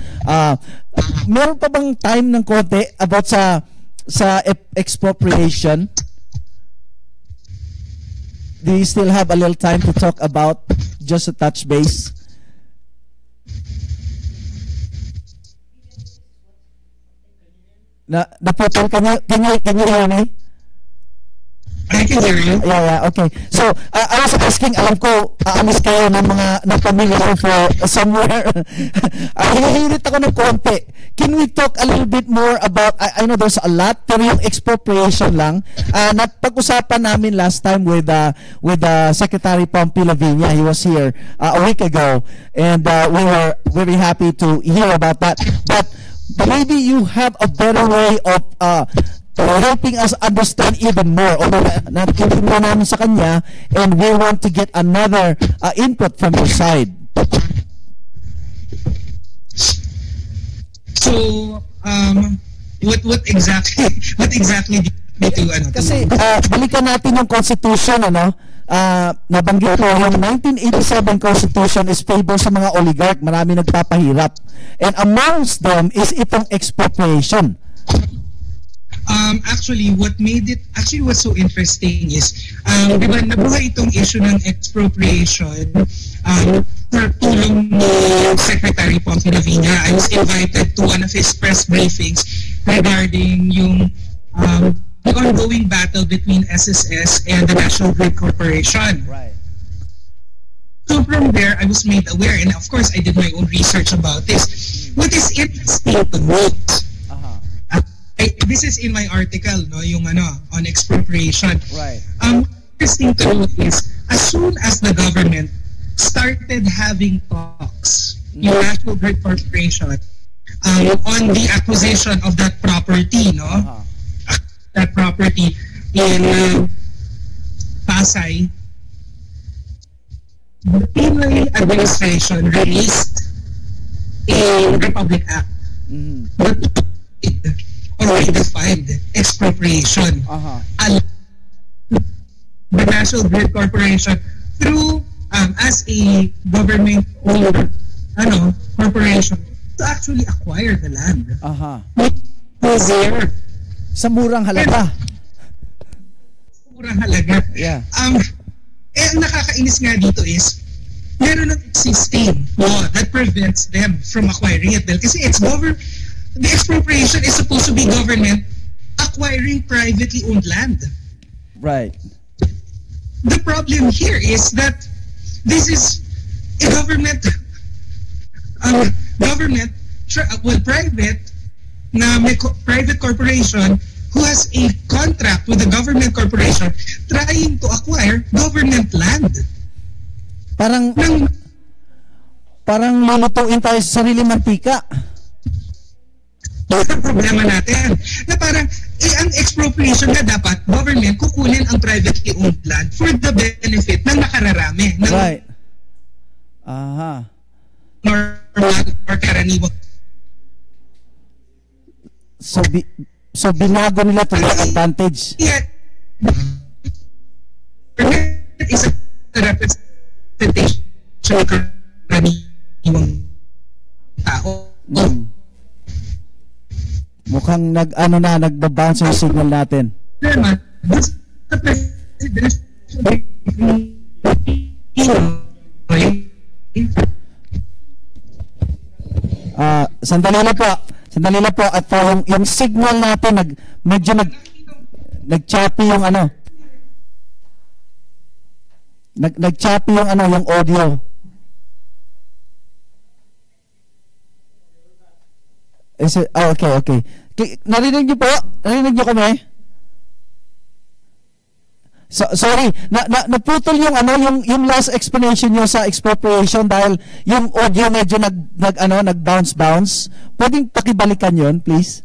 Meron pa bang time ng konti about sa expropriation? Do you still have a little time to talk about just a touch base? Naputol can you hear me? I can hear you. Yeah, okay. So, I was asking, alam ko, aalis kayo ng mga pamilya ko for somewhere. Hinihirit ako ng konti. Can we talk a little bit more about, I know there's a lot, pero yung expropriation lang. Napag-usapan namin last time with Secretary Pompey Lavinia. He was here a week ago, and we were very happy to hear about that. But maybe you have a better way of helping us understand even more. Although nakikinig namin sa kanya, and we want to get another input from your side. So, what exactly did you do? Kasi balikan natin yung Constitution, nabanggit ko yung 1987 Constitution is favor sa mga oligarch, marami nagpapahirap. And amongst them is itong expropriation. Actually, what's so interesting is, di ba, nabuhay itong issue ng expropriation sa tulong ni Secretary Pompey Lavinia. I was invited to one of his press briefings regarding yung the ongoing battle between SSS and the National Grid Corporation. Right. So from there, I was made aware, and of course, I did my own research about this. What is interesting to note, this is in my article, no, yung on expropriation. Right. Interesting to note is, as soon as the government started having talks, yung National Grid Corporation, on the acquisition of that property, no, that property in Pasay, the Pinoy administration released a Republic Act that already defined expropriation. The National Grid Corporation, through as a government-owned corporation, to actually acquire the land. Was there. Sa murang halaga. Murang halaga. Yeah. Ang nakakainis nga dito is, meron ng existing law that prevents them from acquiring it. Kasi the expropriation is supposed to be government acquiring privately owned land. Right. The problem here is that this is a private corporation who has a contract with the government corporation trying to acquire government land. Parang lulutuin tayo sa sarili mantika. Ito ang problema natin. Na parang, ang expropriation na dapat government kukunin ang privately owned land for the benefit ng nakararami. Right. Or karaniwang. So binago nila to their advantage. Yeah. Is a representation ng karaniwang tao. Mukhang nagbabounce yung signal natin. Sandali na po at yung signal natin medyo nag-choppy yung nag-choppy yung audio. Okay. Narinig niyo po? Narinig niyo kami? Sorry, naputol yung last explanation niyo sa expropriation dahil yung audio medyo nag-bounce. Pwedeng pakibalikan yon, please?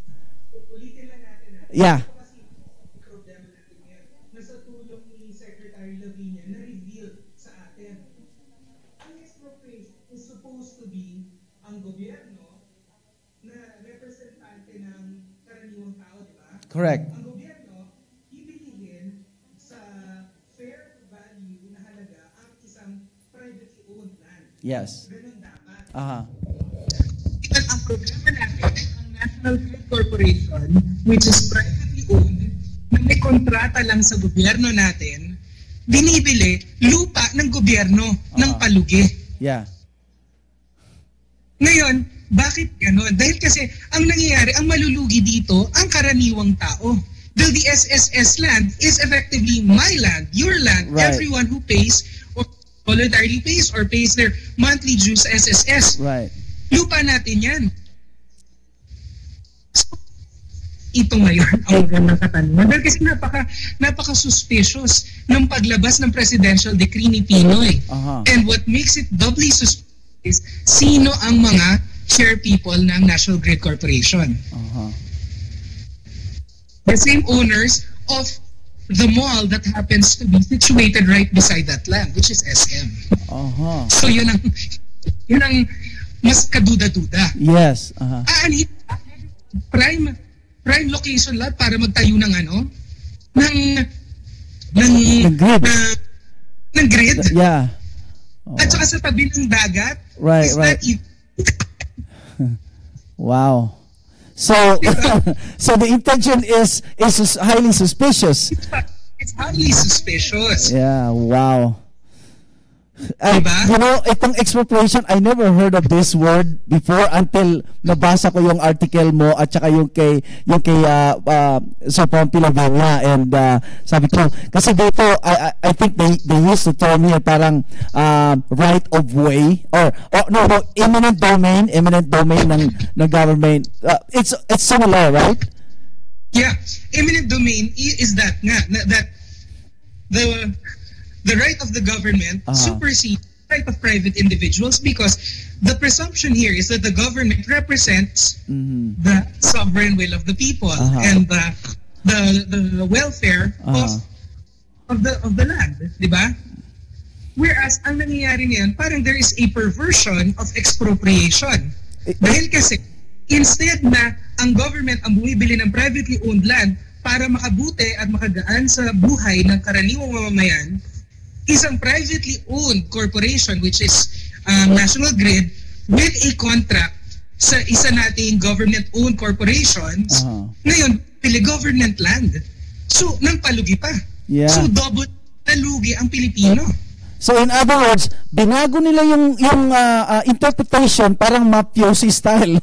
Yeah. Nasa tulong ni Secretary Lavinia na reveal sa atin. Ang expropriation is supposed to be ang gobyerno na representante ng karaniwang tao, di ba? Correct. Ang gobyerno, ibilihin sa fair value na halaga ang isang privately owned land. Yes. Ganun dapat. Ang problema natin, ang National Grid Corporation, which is privately owned, na may kontrata lang sa gobyerno natin, binibili lupa ng gobyerno ng palugi. Yeah. Ngayon, bakit gano'n? Dahil kasi ang nangyayari, ang malulugi dito, ang karaniwang tao. Dahil the SSS land is effectively my land, your land, right. Everyone who pays or voluntarily pays or pays their monthly dues sa SSS. Right. Lupa natin yan. So, ito ngayon ang magandang katanungan. Dahil kasi napaka-suspicious ng paglabas ng presidential decree ni Pinoy. And what makes it doubly suspicious is sino ang mga chair people ng National Grid Corporation. The same owners of the mall that happens to be situated right beside that land, which is SM. So yun ang mas kaduda-duda. Yes. Prime location lang para magtayo ng ng grid. Yeah. At saka sa tabi ng dagat. Right. Wow. So the intention is highly suspicious. It's highly suspicious. Yeah, wow. Diba? You know, itong expropriation, I never heard of this word before until nabasa ko yung article mo at saka yung kay Sir Pompilo Villa, and sabi ko kasi dito I think they used the term here parang right of way or no eminent domain ng government. It's similar, right? Yeah, eminent domain is that the right of the government supersedes the right of private individuals, because the presumption here is that the government represents the sovereign will of the people and the welfare of the land, di ba? Whereas ang nangyayari ngayon, parang there is a perversion of expropriation. Dahil kasi instead na ang government ang bumibili ng privately owned land para makabuti at makagaan sa buhay ng karaniwang mamamayan, isang privately owned corporation, which is National Grid, with a contract sa isa nating government-owned corporations, ngayon, pili government land. So, nang palugi pa. Yeah. So, double nalugi ang Pilipino. So in other words, binago nila yung interpretation parang mafiosi style.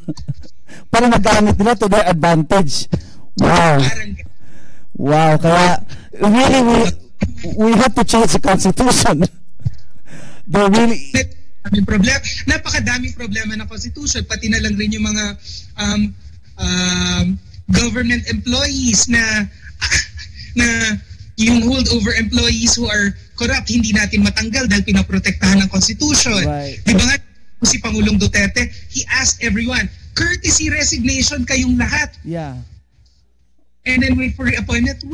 Para magamit nila to their advantage. Wow. Wow, kaya really we have to change the constitution. They're really napakadaming problema ng constitution, pati na lang rin yung mga government employees na yung holdover employees who are corrupt, hindi natin matanggal dahil pinaprotektahan ng constitution. Right. Di ba nga si Pangulong Duterte, he asked everyone, courtesy resignation kayong lahat. Yeah. And then wait for reappointment.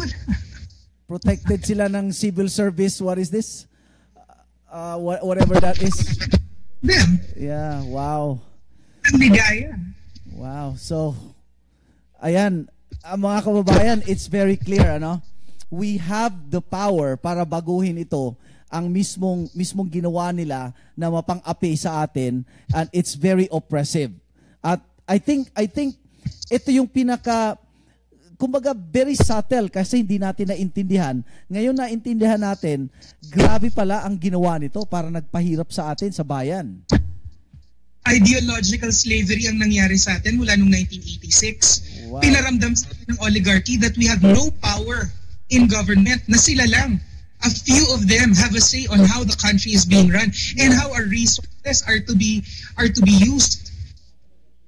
Protected sila ng civil service. What is this? Whatever that is. Them. Yeah, wow. Ang ligaya. Wow. So, ayan, mga kababayan, it's very clear, ano? We have the power para baguhin ito, ang mismong ginawa nila na mapang-api sa atin, and it's very oppressive. At I think ito yung kumbaga very subtle kasi hindi natin naintindihan. Ngayon naintindihan natin, grabe pala ang ginawa nito para nagpahirap sa atin sa bayan. Ideological slavery ang nangyari sa atin mula noong 1986. Wow. Pinaramdam sa atin ng oligarchy that we have no power in government, na sila lang. A few of them have a say on how the country is being run and how our resources are to be used.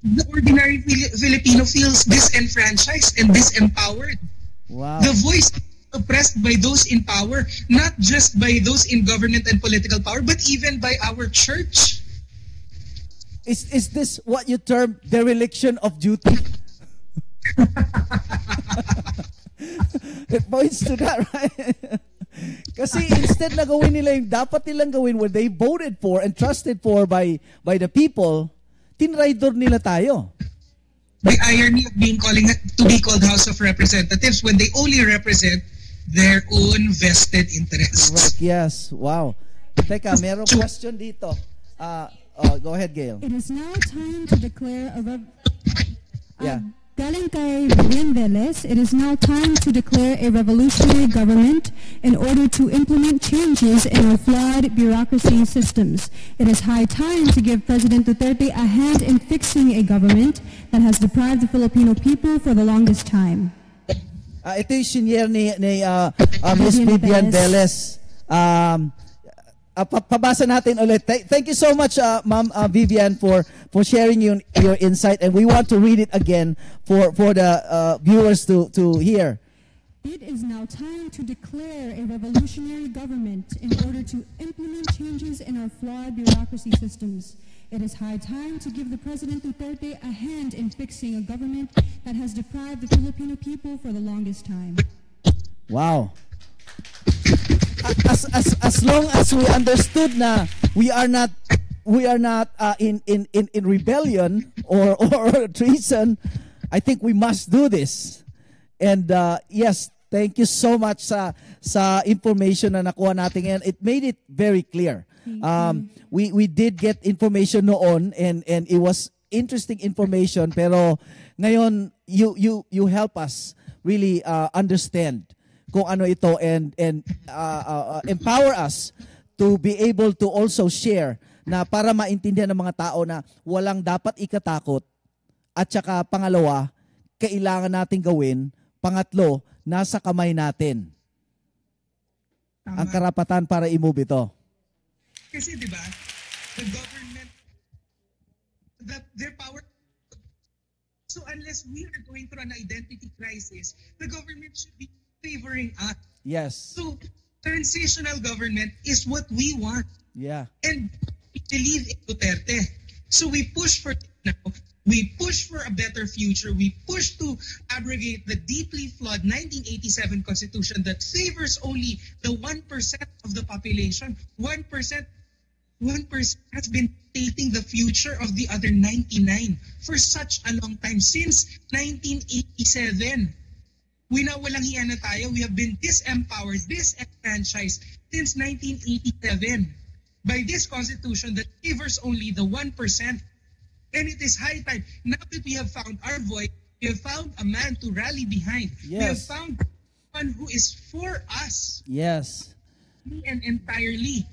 The ordinary Filipino feels disenfranchised and disempowered. Wow. The voice is oppressed by those in power, not just by those in government and political power, but even by our church. Is this what you term dereliction of duty? It points to that, right? Kasi instead na gawin nila yung dapat nilang gawin, what they voted for and trusted for by the people, tinraidor nila tayo. The irony of being to be called House of Representatives when they only represent their own vested interests. Right, yes. Wow. Teka, merong question dito. Go ahead, Gail. It is now time to declare Yeah. Galing kay Vivian Velez, it is now time to declare a revolutionary government in order to implement changes in our flawed bureaucracy systems. It is high time to give President Duterte a hand in fixing a government that has deprived the Filipino people for the longest time. Ito yung senior ni Ms. Vivian Velez. Pabasa natin ulit. Thank you so much, Ma'am Vivian, for sharing your insight, and we want to read it again for the viewers to hear. It is now time to declare a revolutionary government in order to implement changes in our flawed bureaucracy systems. It is high time to give the President Duterte a hand in fixing a government that has deprived the Filipino people for the longest time. Wow. As long as we understood na we are not in rebellion or treason, I think we must do this. And yes, thank you so much sa information na nakuha natin ngayon. It made it very clear. We did get information noon, and it was interesting information, pero ngayon you help us really understand kung ano ito, and empower us to be able to also share na para maintindihan ng mga tao na walang dapat ikatakot. At saka pangalawa, kailangan natin gawin. Pangatlo, nasa kamay natin ang karapatan para i-move ito. Kasi di ba, the government, their power. So unless we are going through an identity crisis, the government should be favoring us. Yes. So transitional government is what we want. Yeah. And we believe in Duterte. So we push for it now. We push for a better future. We push to abrogate the deeply flawed 1987 Constitution that favors only the 1% of the population. 1% has been dictating the future of the other 99 for such a long time, since 1987. Walang hiya na tayo. We have been disempowered, disenfranchised since 1987 by this Constitution that favors only the 1%. And it is high time, now that we have found our voice, we have found a man to rally behind. Yes. We have found one who is for us. Yes. And entirely.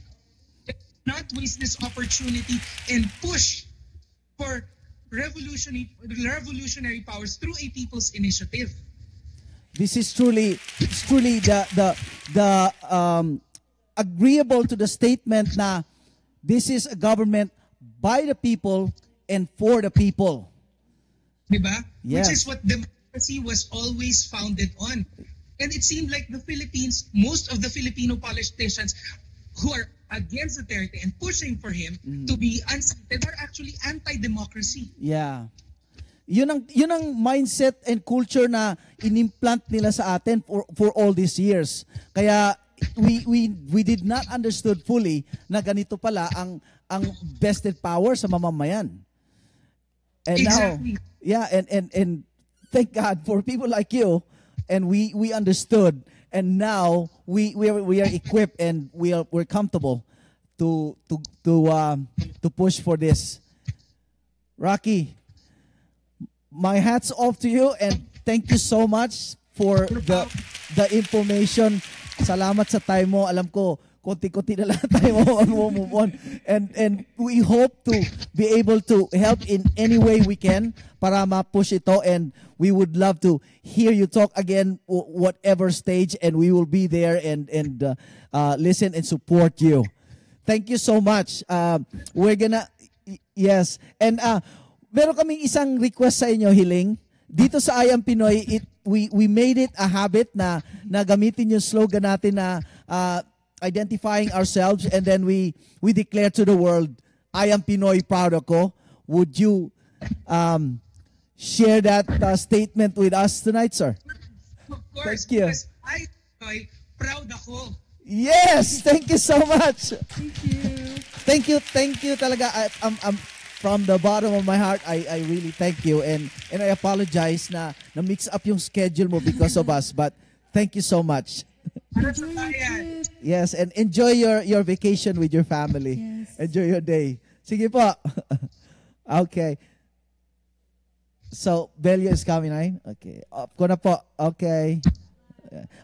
Not waste this opportunity and push for revolutionary powers through a people's initiative. This is truly the agreeable to the statement na this is a government by the people and for the people. Diba? Yes. Which is what democracy was always founded on. And it seemed like the Philippines, most of the Filipino politicians who are against Duterte and pushing for him to be unseated are actually anti-democracy. Yeah. Yun ang mindset and culture na inimplant nila sa atin for all these years. Kaya we did not understood fully na ganito pala ang vested power sa mamamayan. And Exactly. now, yeah, and thank God for people like you, and we understood, and now we are equipped and we're comfortable to push for this. Rocky, my hats off to you, and thank you so much for the information. Salamat sa time mo. Alam ko, konti-konti na lang tayo move on. And we hope to be able to help in any way we can para ma-push ito. And we would love to hear you talk again, whatever stage, and we will be there and listen and support you. Thank you so much. We're gonna, yes. And meron kaming isang request sa inyo, Hiling. Dito sa I Am Pinoy, we made it a habit na gamitin yung slogan natin na identifying ourselves, and then we declare to the world, I am Pinoy, proud ako. Would you share that statement with us tonight, sir? Of course, Thank you. because I am proud ako. Yes, thank you so much. Thank you. Thank you talaga. I'm from the bottom of my heart, I really thank you, and I apologize na mix up yung schedule mo because of us, but thank you so much. Para sa bayan. Yes, and enjoy your vacation with your family. Yes. Enjoy your day. Sige po. Okay. So, Belio is coming, right? Okay. Up ko na po. Okay.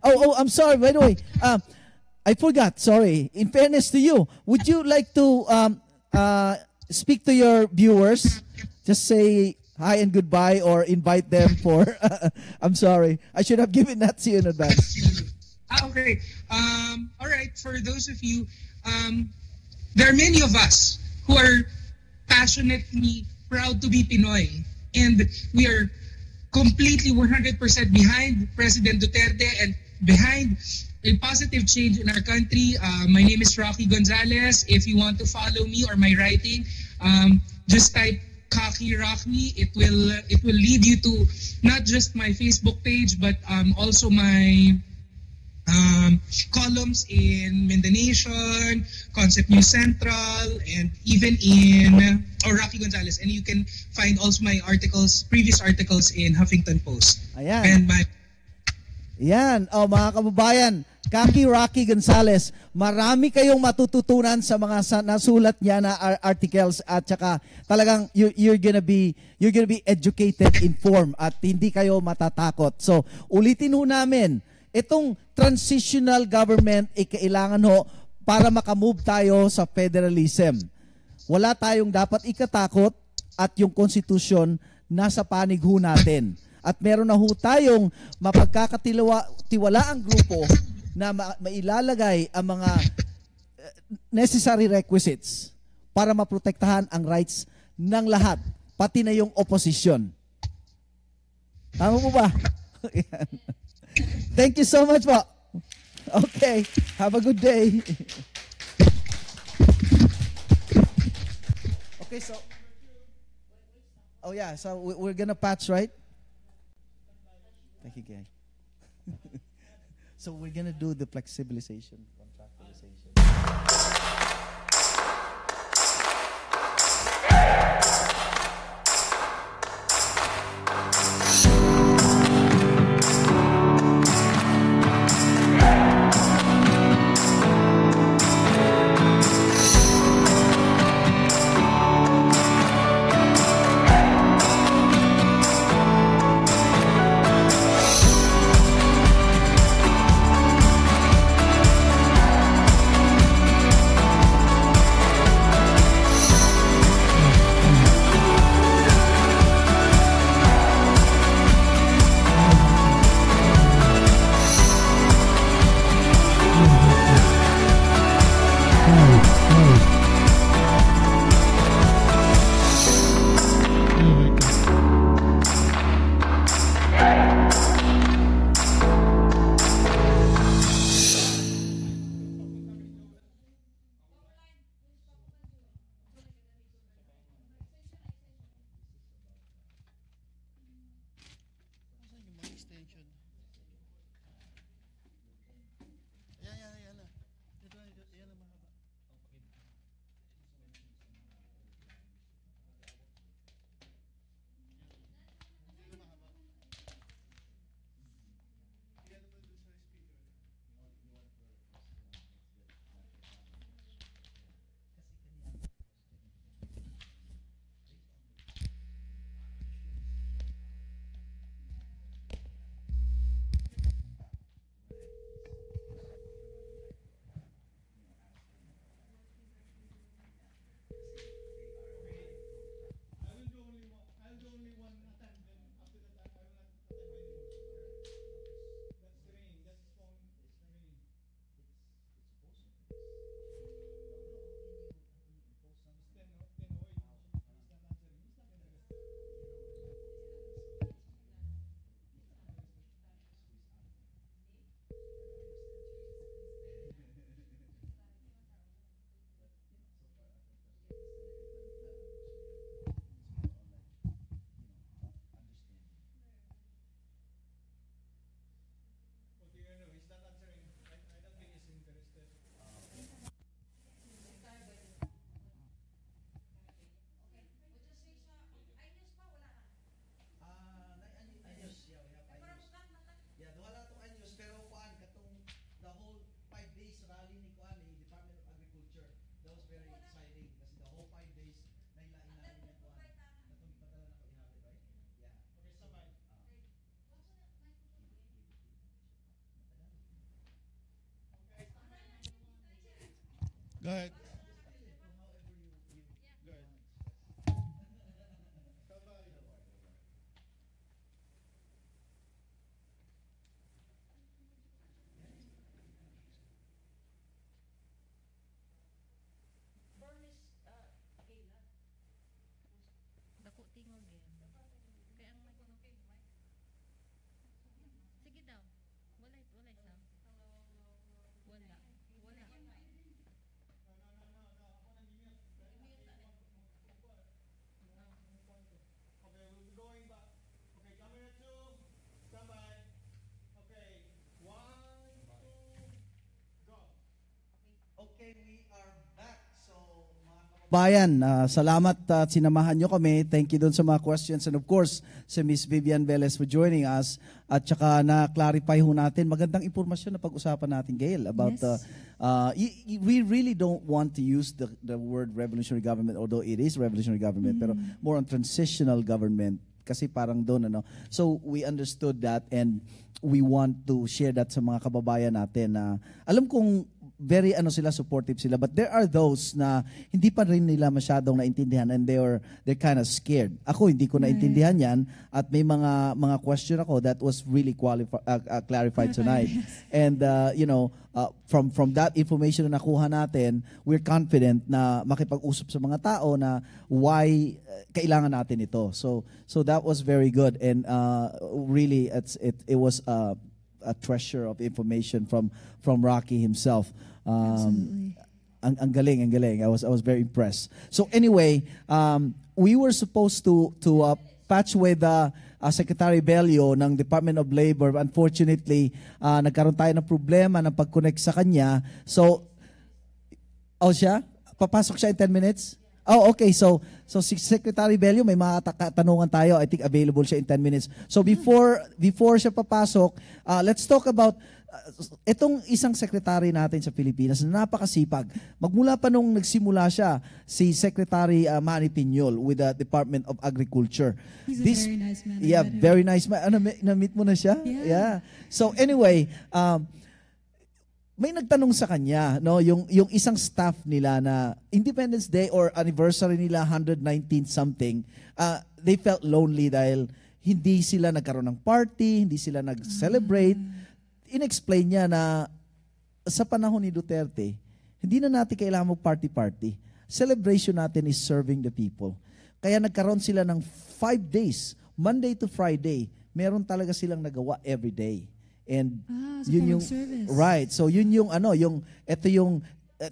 Oh, I'm sorry. By the way, I forgot. Sorry. In fairness to you, would you like to speak to your viewers? Just say hi and goodbye, or invite them for... I'm sorry. I should have given that to you in advance. Okay. All right. For those of you, there are many of us who are passionately proud to be Pinoy, and we are completely 100% behind President Duterte and behind a positive change in our country. My name is Rocky Gonzalez. If you want to follow me or my writing, just type Kaki Rocky. It will lead you to not just my Facebook page, but also my columns in Mindanation, Concept News Central, and even in Rocky Gonzalez. And you can find also my previous articles in Huffington Post. Ayan. And my Yan. Oh, mga kababayan, Kaki Rocky Gonzalez, marami kayong matututunan sa mga nasulat niya na articles, at saka talagang you're gonna be educated, informed, at hindi kayo matatakot. So, ulitin ho namin, itong transitional government, kailangan ho para makamove tayo sa federalism. Wala tayong dapat ikatakot at yung konstitusyon nasa panig ho natin. At meron na ho tayong mapagkakatiwalaang grupo na mailalagay ang mga necessary requisites para maprotektahan ang rights ng lahat, pati na yung opposition. Tama po ba? Thank you so much po. Okay, have a good day. Okay, so oh yeah, so we're gonna patch, right? Thank you, Gay. So we're gonna do the flexibilization, contractualization. Go ahead. Dako tingog eh. Kaya ang sige daw. Walay sound. Wala. Okay, we'll be going back. Okay, camera 2, standby. Okay, 1, 2, go. Okay, we are back. So, Bayan, salamat at sinamahan nyo kami. Thank you doon sa mga questions. And of course, si Miss Vivian Velez for joining us. At saka na-clarify ho natin, magandang impormasyon na pag-usapan natin, Gail, about Yes. we really don't want to use the word revolutionary government, although it is revolutionary government, pero more on transitional government. Kasi parang doon, ano. So, we understood that and we want to share that sa mga kababayan natin na alam kong very sila, supportive sila. But there are those na hindi pa rin nila masyadong naintindihan and they're kind of scared. Ako hindi ko naintindihan yan at may mga question ako that was really clarified tonight. And from that information na nakuha natin, we're confident na makipag-usap sa mga tao na why kailangan natin ito. So that was very good and really it was a treasure of information from Rocky himself. Absolutely. Ang galing. I was very impressed. So anyway, we were supposed to patch with Secretary Bello ng Department of Labor. Unfortunately, nagkaroon tayo ng problema ng pag-connect sa kanya. So, siya? Papasok siya in 10 minutes? Oh, okay. So si Secretary Bello, may mga katanungan tayo. I think available siya in 10 minutes. So before siya papasok, let's talk about itong isang secretary natin sa Pilipinas na napakasipag. Magmula pa nung nagsimula siya, si Secretary Manny Piñol with the Department of Agriculture. He's a very nice man. Yeah, very nice man. Na-meet mo na siya? Yeah. So anyway, may nagtanong sa kanya, no, yung isang staff nila na Independence Day or anniversary nila 119 something, they felt lonely dahil hindi sila nagkaroon ng party, hindi sila nag-celebrate. In-explain niya na sa panahon ni Duterte, hindi na natin kailangan mag-party-party. Celebration natin is serving the people. Kaya nagkaroon sila ng 5 days, Monday to Friday, meron talaga silang nagawa every day. And yun yung service. Right. So yun yung ito yung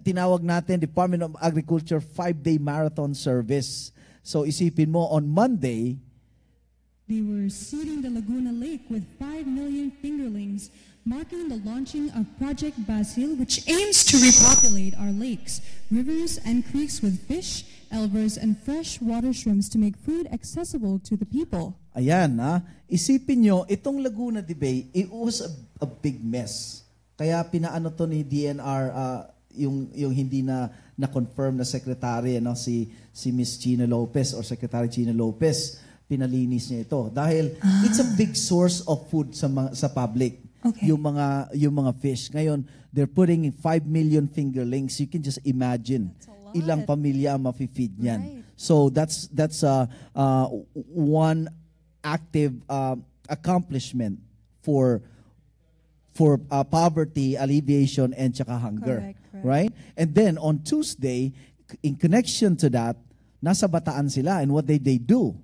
tinawag natin Department of Agriculture 5-day marathon service. So isipin mo on Monday, they were seeding the Laguna Lake with 5 million fingerlings, marking the launching of Project Basil, which aims to repopulate our lakes, rivers, and creeks with fish, elvers, and freshwater shrimps to make food accessible to the people. Ayan, isipin nyo, itong Laguna de Bay, it was a big mess. Kaya pinaano to ni DNR, yung hindi na-confirm na secretary, si Miss Gina Lopez or Secretary Gina Lopez, pinalinis niya ito. Dahil it's a big source of food sa public. Okay. Yung mga fish. Ngayon, they're putting 5 million fingerlings. You can just imagine ilang pamilya ang mafe-feed niyan. Right. So that's one active accomplishment for poverty alleviation and tsaka hunger. Correct. Right? And then on Tuesday, in connection to that, nasa Bataan sila and what they do.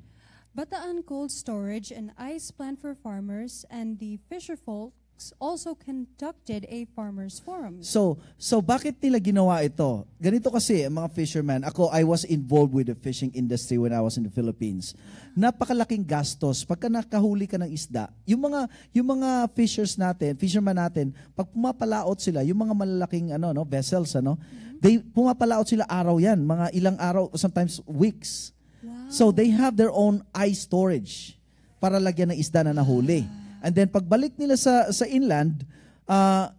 Bataan Cold Storage, an ice plant for farmers, and the fisher folks also conducted a farmers forum. So bakit nila ginawa ito? Ganito kasi mga fishermen. I was involved with the fishing industry when I was in the Philippines. Napakalaking gastos pagka nakahuli ka ng isda. Yung mga fishermen natin, pag pumapalaot sila, yung mga malalaking vessels, they pumapalaot sila araw yan, mga ilang araw, sometimes weeks. Wow. So they have their own ice storage para lagyan ng isda na nahuli. And then pagbalik nila sa inland,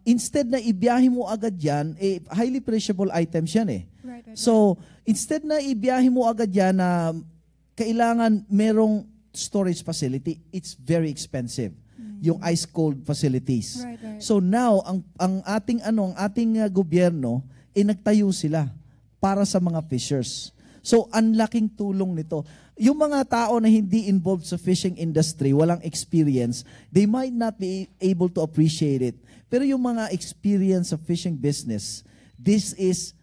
instead na ibiyahe mo agad yan, highly perishable items yan eh. Right. So instead na ibiyahe mo agad yan na kailangan merong storage facility, it's very expensive. Yung ice cold facilities. Right. So now ang ating gobyerno nagtayo sila para sa mga fishers. So, ang laking tulong nito. Yung mga tao na hindi involved sa fishing industry, walang experience, they might not be able to appreciate it. Pero yung mga experience sa fishing business, this is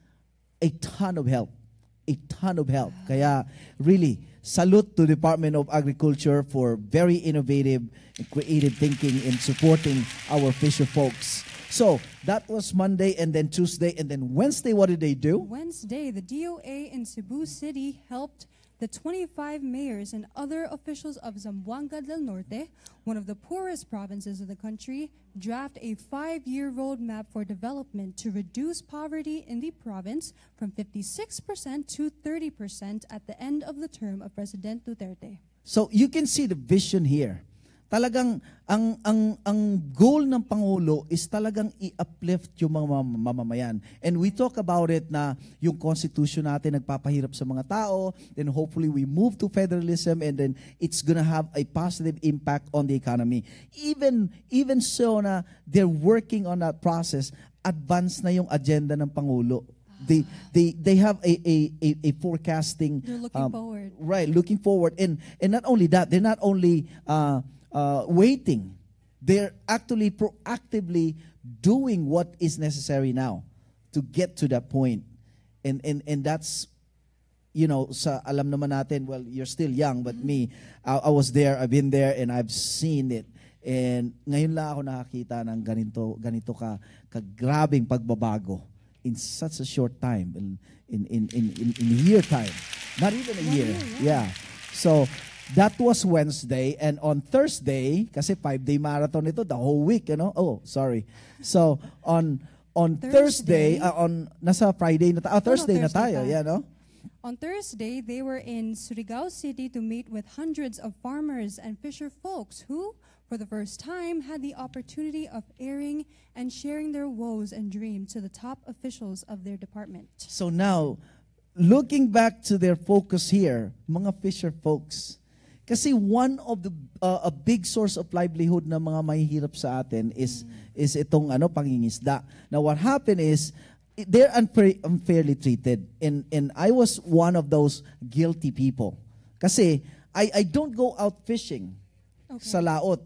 a ton of help. A ton of help. Kaya, really, salute to the Department of Agriculture for very innovative and creative thinking in supporting our fisher folks. So, that was Monday and then Tuesday and then Wednesday, what did they do? Wednesday, the DOA in Cebu City helped the 25 mayors and other officials of Zamboanga del Norte, one of the poorest provinces of the country, draft a 5-year roadmap for development to reduce poverty in the province from 56% to 30% at the end of the term of President Duterte. So, you can see the vision here. talagang ang goal ng Pangulo is talagang i-uplift yung mga mamamayan. And we talk about it na yung constitution natin nagpapahirap sa mga tao, then hopefully we move to federalism and then it's gonna have a positive impact on the economy. Even so na they're working on that process, advance na yung agenda ng Pangulo. They have a forecasting. They're looking forward. Right, looking forward. And not only that, they're not only waiting. They're actually proactively doing what is necessary now to get to that point. And that's, sa alam naman natin, well, you're still young, but me, I was there, I've been there, and I've seen it. And ngayon lang ako nakakita ng ganito kagrabing pagbabago in such a short time, in a year time. Not even a year. Yeah. So, that was Wednesday. And on Thursday, kasi 5-day marathon ito, the whole week, Oh, sorry. So, on Thursday, nasa Friday na tayo. Thursday na tayo, yeah, no? On Thursday, they were in Surigao City to meet with hundreds of farmers and fisher folks who, for the first time, had the opportunity of airing and sharing their woes and dreams to the top officials of their department. So now, looking back to their focus here, mga fisher folks, kasi one of the a big source of livelihood na mga mahihirap sa atin is itong pangingisda. Now what happened is they're unfairly treated, and I was one of those guilty people. Kasi I don't go out fishing sa laot,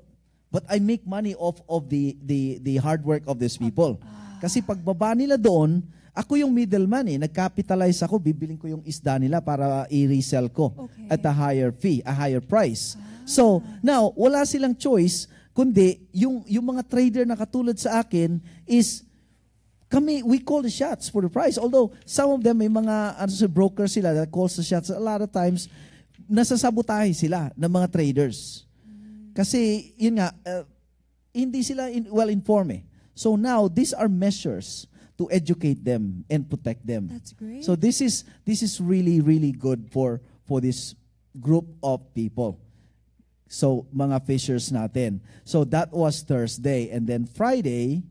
but I make money off of the hard work of these people. Kasi pagbaba nila doon, ako yung middleman nag-capitalize ako, bibiling ko yung isda nila para i-resell ko at a higher fee, a higher price. So, now, wala silang choice, kundi yung mga trader na katulad sa akin is, we call the shots for the price. Although, some of them, may mga broker sila that calls the shots. A lot of times, nasasabotahe sila ng mga traders. Kasi, yun nga, hindi sila well-informed. So now, these are measures to educate them and protect them. That's great. So this is really, really good for this group of people. So mga fishers natin. So that was Thursday. And then Friday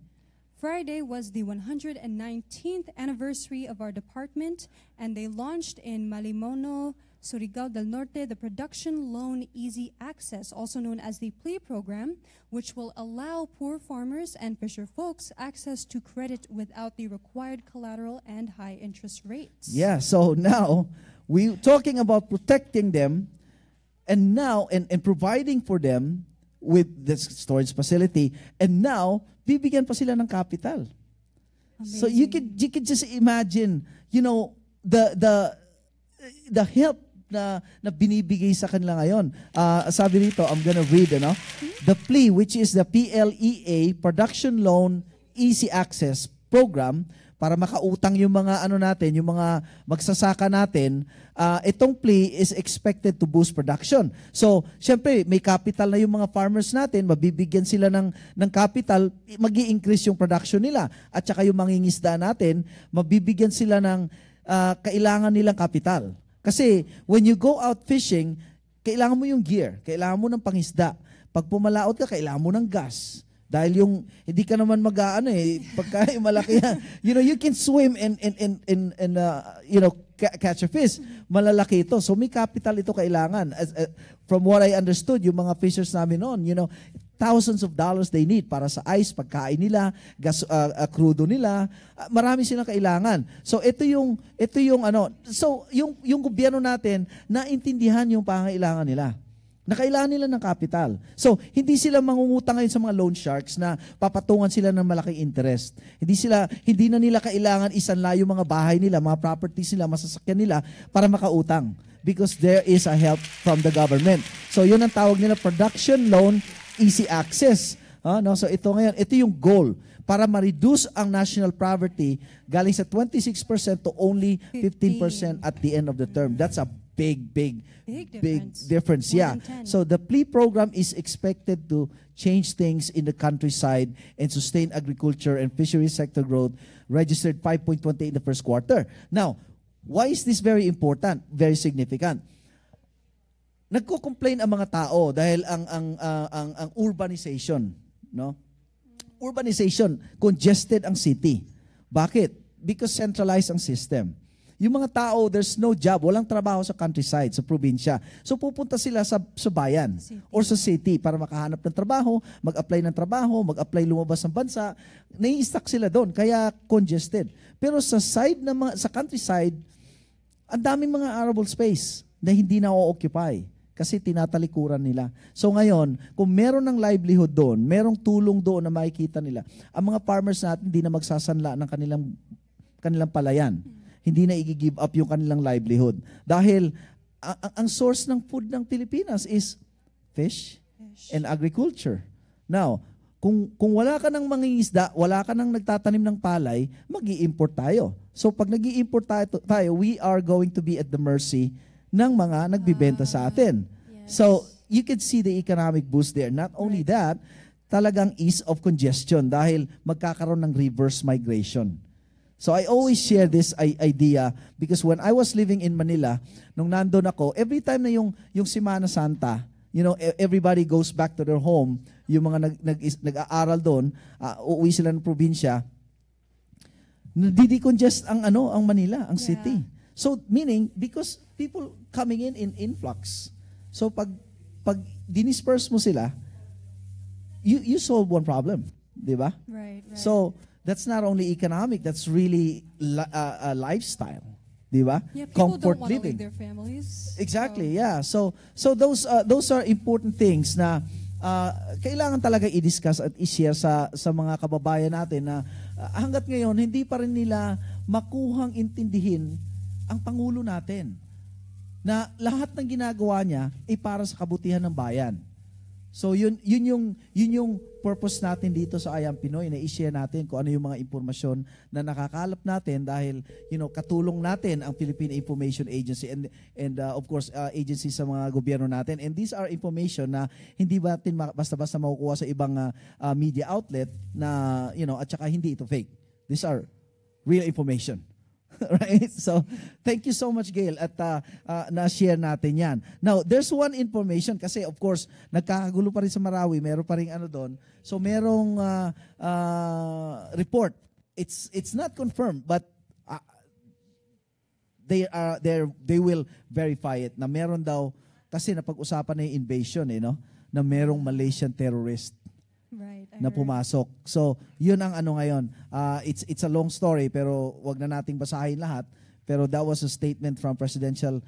was the 119th anniversary of our department, and they launched in Malimono, Surigao del Norte, the Production Loan Easy Access, also known as the PLEA program, which will allow poor farmers and fisher folks access to credit without the required collateral and high interest rates. Yeah, so now we're talking about protecting them and now and providing for them with this storage facility, and now bibigyan pa sila ng capital. Amazing. So you could just imagine, the help na binibigay sa kanila ngayon. Sabi rito, I'm gonna read, the PLEA, which is the PLEA, Production Loan Easy Access Program, para makautang yung mga natin, yung mga magsasaka natin. Itong PLEA is expected to boost production. So, syempre, may capital na yung mga farmers natin, mabibigyan sila ng capital, magi-increase yung production nila. At saka yung mangingisda natin, mabibigyan sila ng kailangan nilang capital. Kasi when you go out fishing, kailangan mo yung gear, kailangan mo ng pangisda. Pag pumalaot ka, kailangan mo ng gas. Dahil hindi ka naman pagka malaki yan. You can swim and catch a fish. Malalaki ito. So may capital ito kailangan. From what I understood, yung mga fishers namin noon, thousands of dollars they need para sa ice, pagkain nila, gas, crudo nila. Marami silang kailangan. So ito yung so yung gobyerno natin naintindihan yung pangangailangan nila. Nakailangan nila ng capital. So, hindi sila mangungutang ngayon sa mga loan sharks na papatungan sila ng malaking interest. Hindi na nila kailangan isanla yung mga bahay nila, mga properties nila, masasakyan nila para makautang. Because there is a help from the government. So, yun ang tawag nila, Production Loan Easy Access. So, ito yung goal para ma-reduce ang national poverty galing sa 26% to only 15% at the end of the term. That's a big difference. Yeah. So the PLEA program is expected to change things in the countryside and sustain agriculture and fisheries sector growth, registered 5.28 in the first quarter. Now, why is this very important, very significant? nagko-complain ang mga tao dahil ang urbanization, no? Urbanization, congested ang city. Bakit? Because centralized ang system. Yung mga tao, there's no job, walang trabaho sa countryside, sa probinsya. So pupunta sila sa bayan or sa city para makahanap ng trabaho, mag-apply ng trabaho, mag-apply lumabas ng bansa. Nai-stuck sila doon, kaya congested. Pero sa sa countryside, ang daming mga arable space na hindi na-occupy kasi tinatalikuran nila. So ngayon, kung meron ng livelihood doon, merong tulong doon na makikita nila, ang mga farmers natin hindi na magsasanla ng kanilang palayan. Hindi na i-give up yung kanilang livelihood. Dahil ang source ng food ng Pilipinas is fish and agriculture. Now, kung wala ka ng mangingisda, wala ka ng nagtatanim ng palay, mag-i-import tayo. So pag nag-i-import tayo, we are going to be at the mercy ng mga nagbibenta sa atin. Yes. So you can see the economic boost there. Not only that, talagang ease of congestion dahil magkakaroon ng reverse migration. So I always share this idea because when I was living in Manila, nung nandun ako, every time na yung Semana Santa, everybody goes back to their home, yung mga nag-aaral doon, uuwi sila ng probinsya, nadidecongest ang Manila, ang city. So meaning, because people coming in influx. So pag dinisperse mo sila, you solve one problem, di ba? Right. So that's not only economic, that's really a lifestyle, di ba? Yeah, people Comfort don't want to living. leave their families. Exactly, yeah. So those are important things na kailangan talaga i-discuss at i-share sa mga kababayan natin na hangga't ngayon hindi pa rin nila makuhang intindihin ang Pangulo natin na lahat ng ginagawa niya ay para sa kabutihan ng bayan. So yun yung purpose natin dito sa I Am Pinoy na i-share natin kung ano yung mga impormasyon na nakakalap natin dahil katulong natin ang Philippine Information Agency and of course agencies sa mga gobyerno natin, and these are information na hindi ba natin basta-basta makukuha sa ibang media outlet na at saka hindi ito fake. These are real information. Right? So, thank you so much, Gail, at na-share natin yan. Now, there's one information kasi, of course, nagkakagulo pa rin sa Marawi, meron pa rin doon. So, merong report. It's not confirmed, but they will verify it na meron daw, kasi napag-usapan na yung invasion, na merong Malaysian terrorist Right. na pumasok. So, yun ang ngayon. It's a long story pero wag na nating basahin lahat. Pero that was a statement from presidential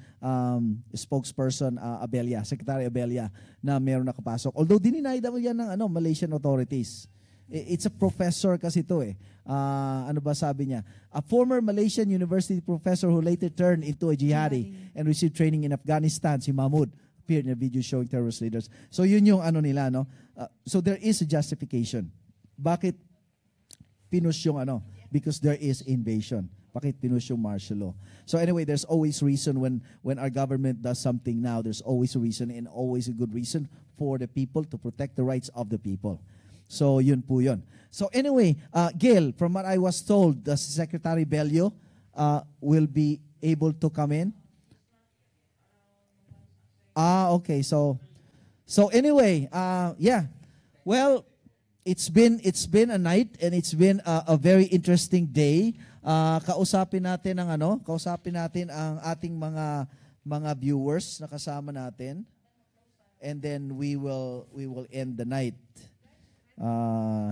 spokesperson Abella, Secretary Abella, na meron nakapasok. Although dininay daw yan ng Malaysian authorities. It's a professor kasi ito eh. Ano ba sabi niya? A former Malaysian University professor who later turned into a jihadi and received training in Afghanistan, si Mahmoud, appeared in a video showing terrorist leaders. So yun yung nila, no? So there is a justification. Bakit pinush yung Because there is invasion. Bakit pinush yung martial law? So anyway, there's always reason when our government does something now, there's always a reason and always a good reason for the people to protect the rights of the people. So yun po yun. So anyway, Gail, from what I was told, the Secretary Bello will be able to come in. Okay. So anyway, yeah. Well, it's been a night and it's been a very interesting day. Kausapin natin ang ating mga viewers na kasama natin. And then we will end the night.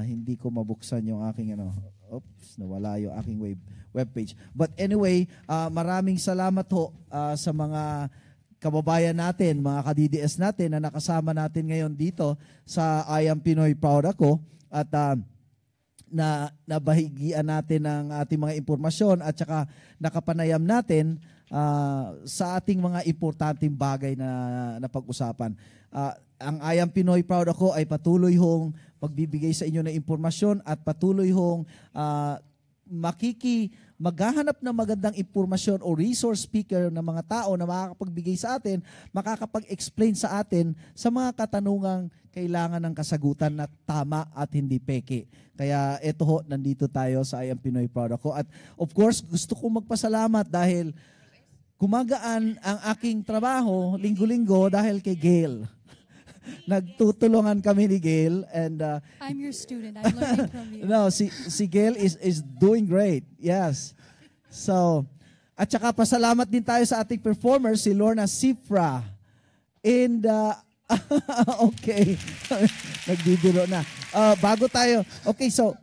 Hindi ko mabuksan yung aking Oops, nawala yung aking webpage. But anyway, maraming salamat ho sa mga kababayan natin, mga ka-DDS natin na nakasama natin ngayon dito sa I Am Pinoy Proud Ako at na nabahigian natin ng ating mga impormasyon at saka nakapanayam natin sa ating mga importanteng bagay na pag-usapan. Ang I Am Pinoy Proud Ako ay patuloy hong magbibigay sa inyo ng impormasyon at patuloy hong maghahanap ng magandang impormasyon o resource speaker ng mga tao na makakapagbigay sa atin, makakapag-explain sa atin sa mga katanungang kailangan ng kasagutan na tama at hindi peke. Kaya eto ho, nandito tayo sa I Am Pinoy Proud Ako. At of course, gusto kong magpasalamat dahil gumagaan ang aking trabaho linggo-linggo dahil kay Gail. Nagtutulungan kami ni Gail and I'm your student. I'm learning from you. no, si Gail is doing great. Yes. So, at saka pasalamat din tayo sa ating performer, si Lorna Sifra. And, okay. Nagbibiro na. Bago tayo, okay, so,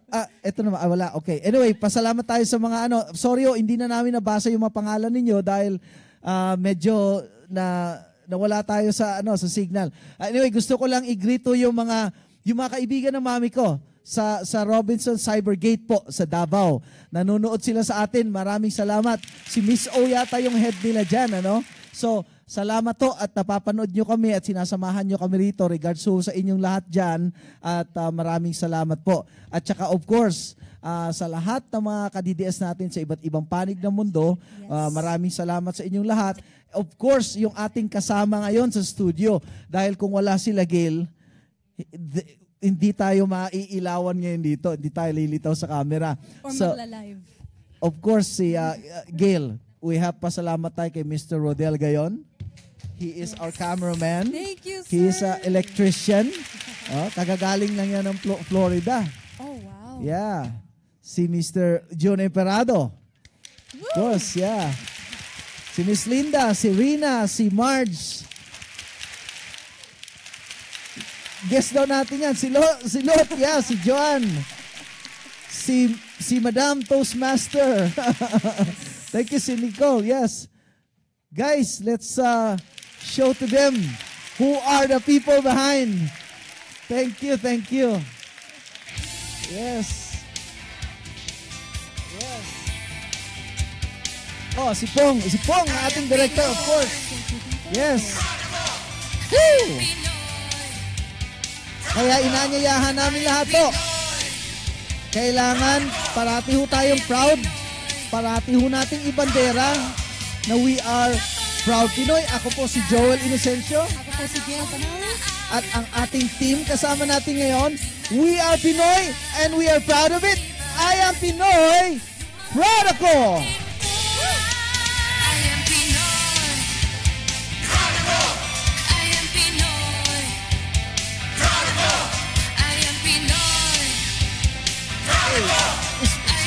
eto naman, wala, okay. Anyway, pasalamat tayo sa mga sorry hindi na namin nabasa yung mga pangalan ninyo dahil medyo nawala tayo sa signal. Anyway, gusto ko lang i-greet yung mga kaibigan ng mami ko sa Robinson Cybergate po sa Davao. Nanonood sila sa atin. Maraming salamat. Si Miss O yata yung head nila dyan, So, salamat to at napapanood nyo kami at sinasamahan nyo kami rito. Regards sa inyong lahat dyan at maraming salamat po. At saka of course, sa lahat ng mga ka-DDS natin sa iba't ibang panig ng mundo, maraming salamat sa inyong lahat. Of course, yung ating kasama ngayon sa studio, dahil kung wala sila Gail, hindi tayo maiilawan ngayon dito. Hindi tayo lilitaw sa camera. Or magla-live. Of course, si Gail, we have pasalamat tayo kay Mr. Rodel Gayon. He is our cameraman. Thank you, sir. He is an electrician. Kagagaling lang yan ng Florida. Oh, wow. Yeah. Si Mr. John Emperado. Of course, yeah. Si Miss Linda, si Rina, si Marge. Guess daw natin yan. Si Lot, yeah, si Joan. Si Madam Toastmaster. Thank you, si Nicole. Yes. Guys, let's show to them who are the people behind. Thank you, thank you. Yes. Yes. Oh, si Pong, ating director, of course. Yes. Woo! Kaya inanyayahan namin lahat to. Kailangan parati ho tayong proud. Parati ho nating ibandera na we are proud Pinoy. Ako po si Joel Inocencio. Ako po si Gail Banales. At ang ating team kasama natin ngayon, we are Pinoy and we are proud of it. I am Pinoy. Proud ako.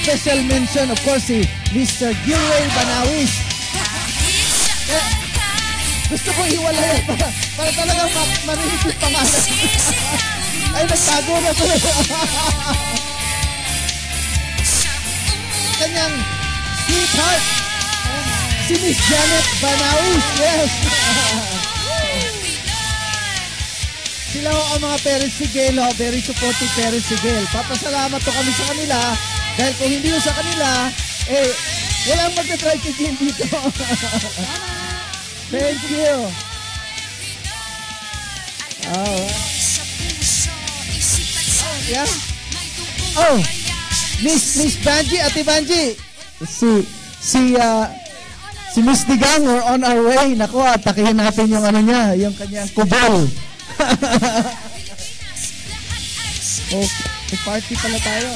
Special mention, of course, si Mr. Gilray Banawis. Gusto ko hiwalay para talagang marinig yung pangalan. Ay, nagtago na tuloy. Kanyang sweetheart, si Miss Janet Banawis. Yes. Sila ang mga parents ni Gail, very supportive parents si Gail. Papasalamat to kami sa kanila. Dahil kung hindi yun sa kanila, walang magta-try kay Gail dito. Thank you. Yeah. Oh, Miss Banji, Ate Banji. Si Miss Digang, we're on our way. Naku, atakihin natin yung yung kanyang kubol. Oh, party pala tayo.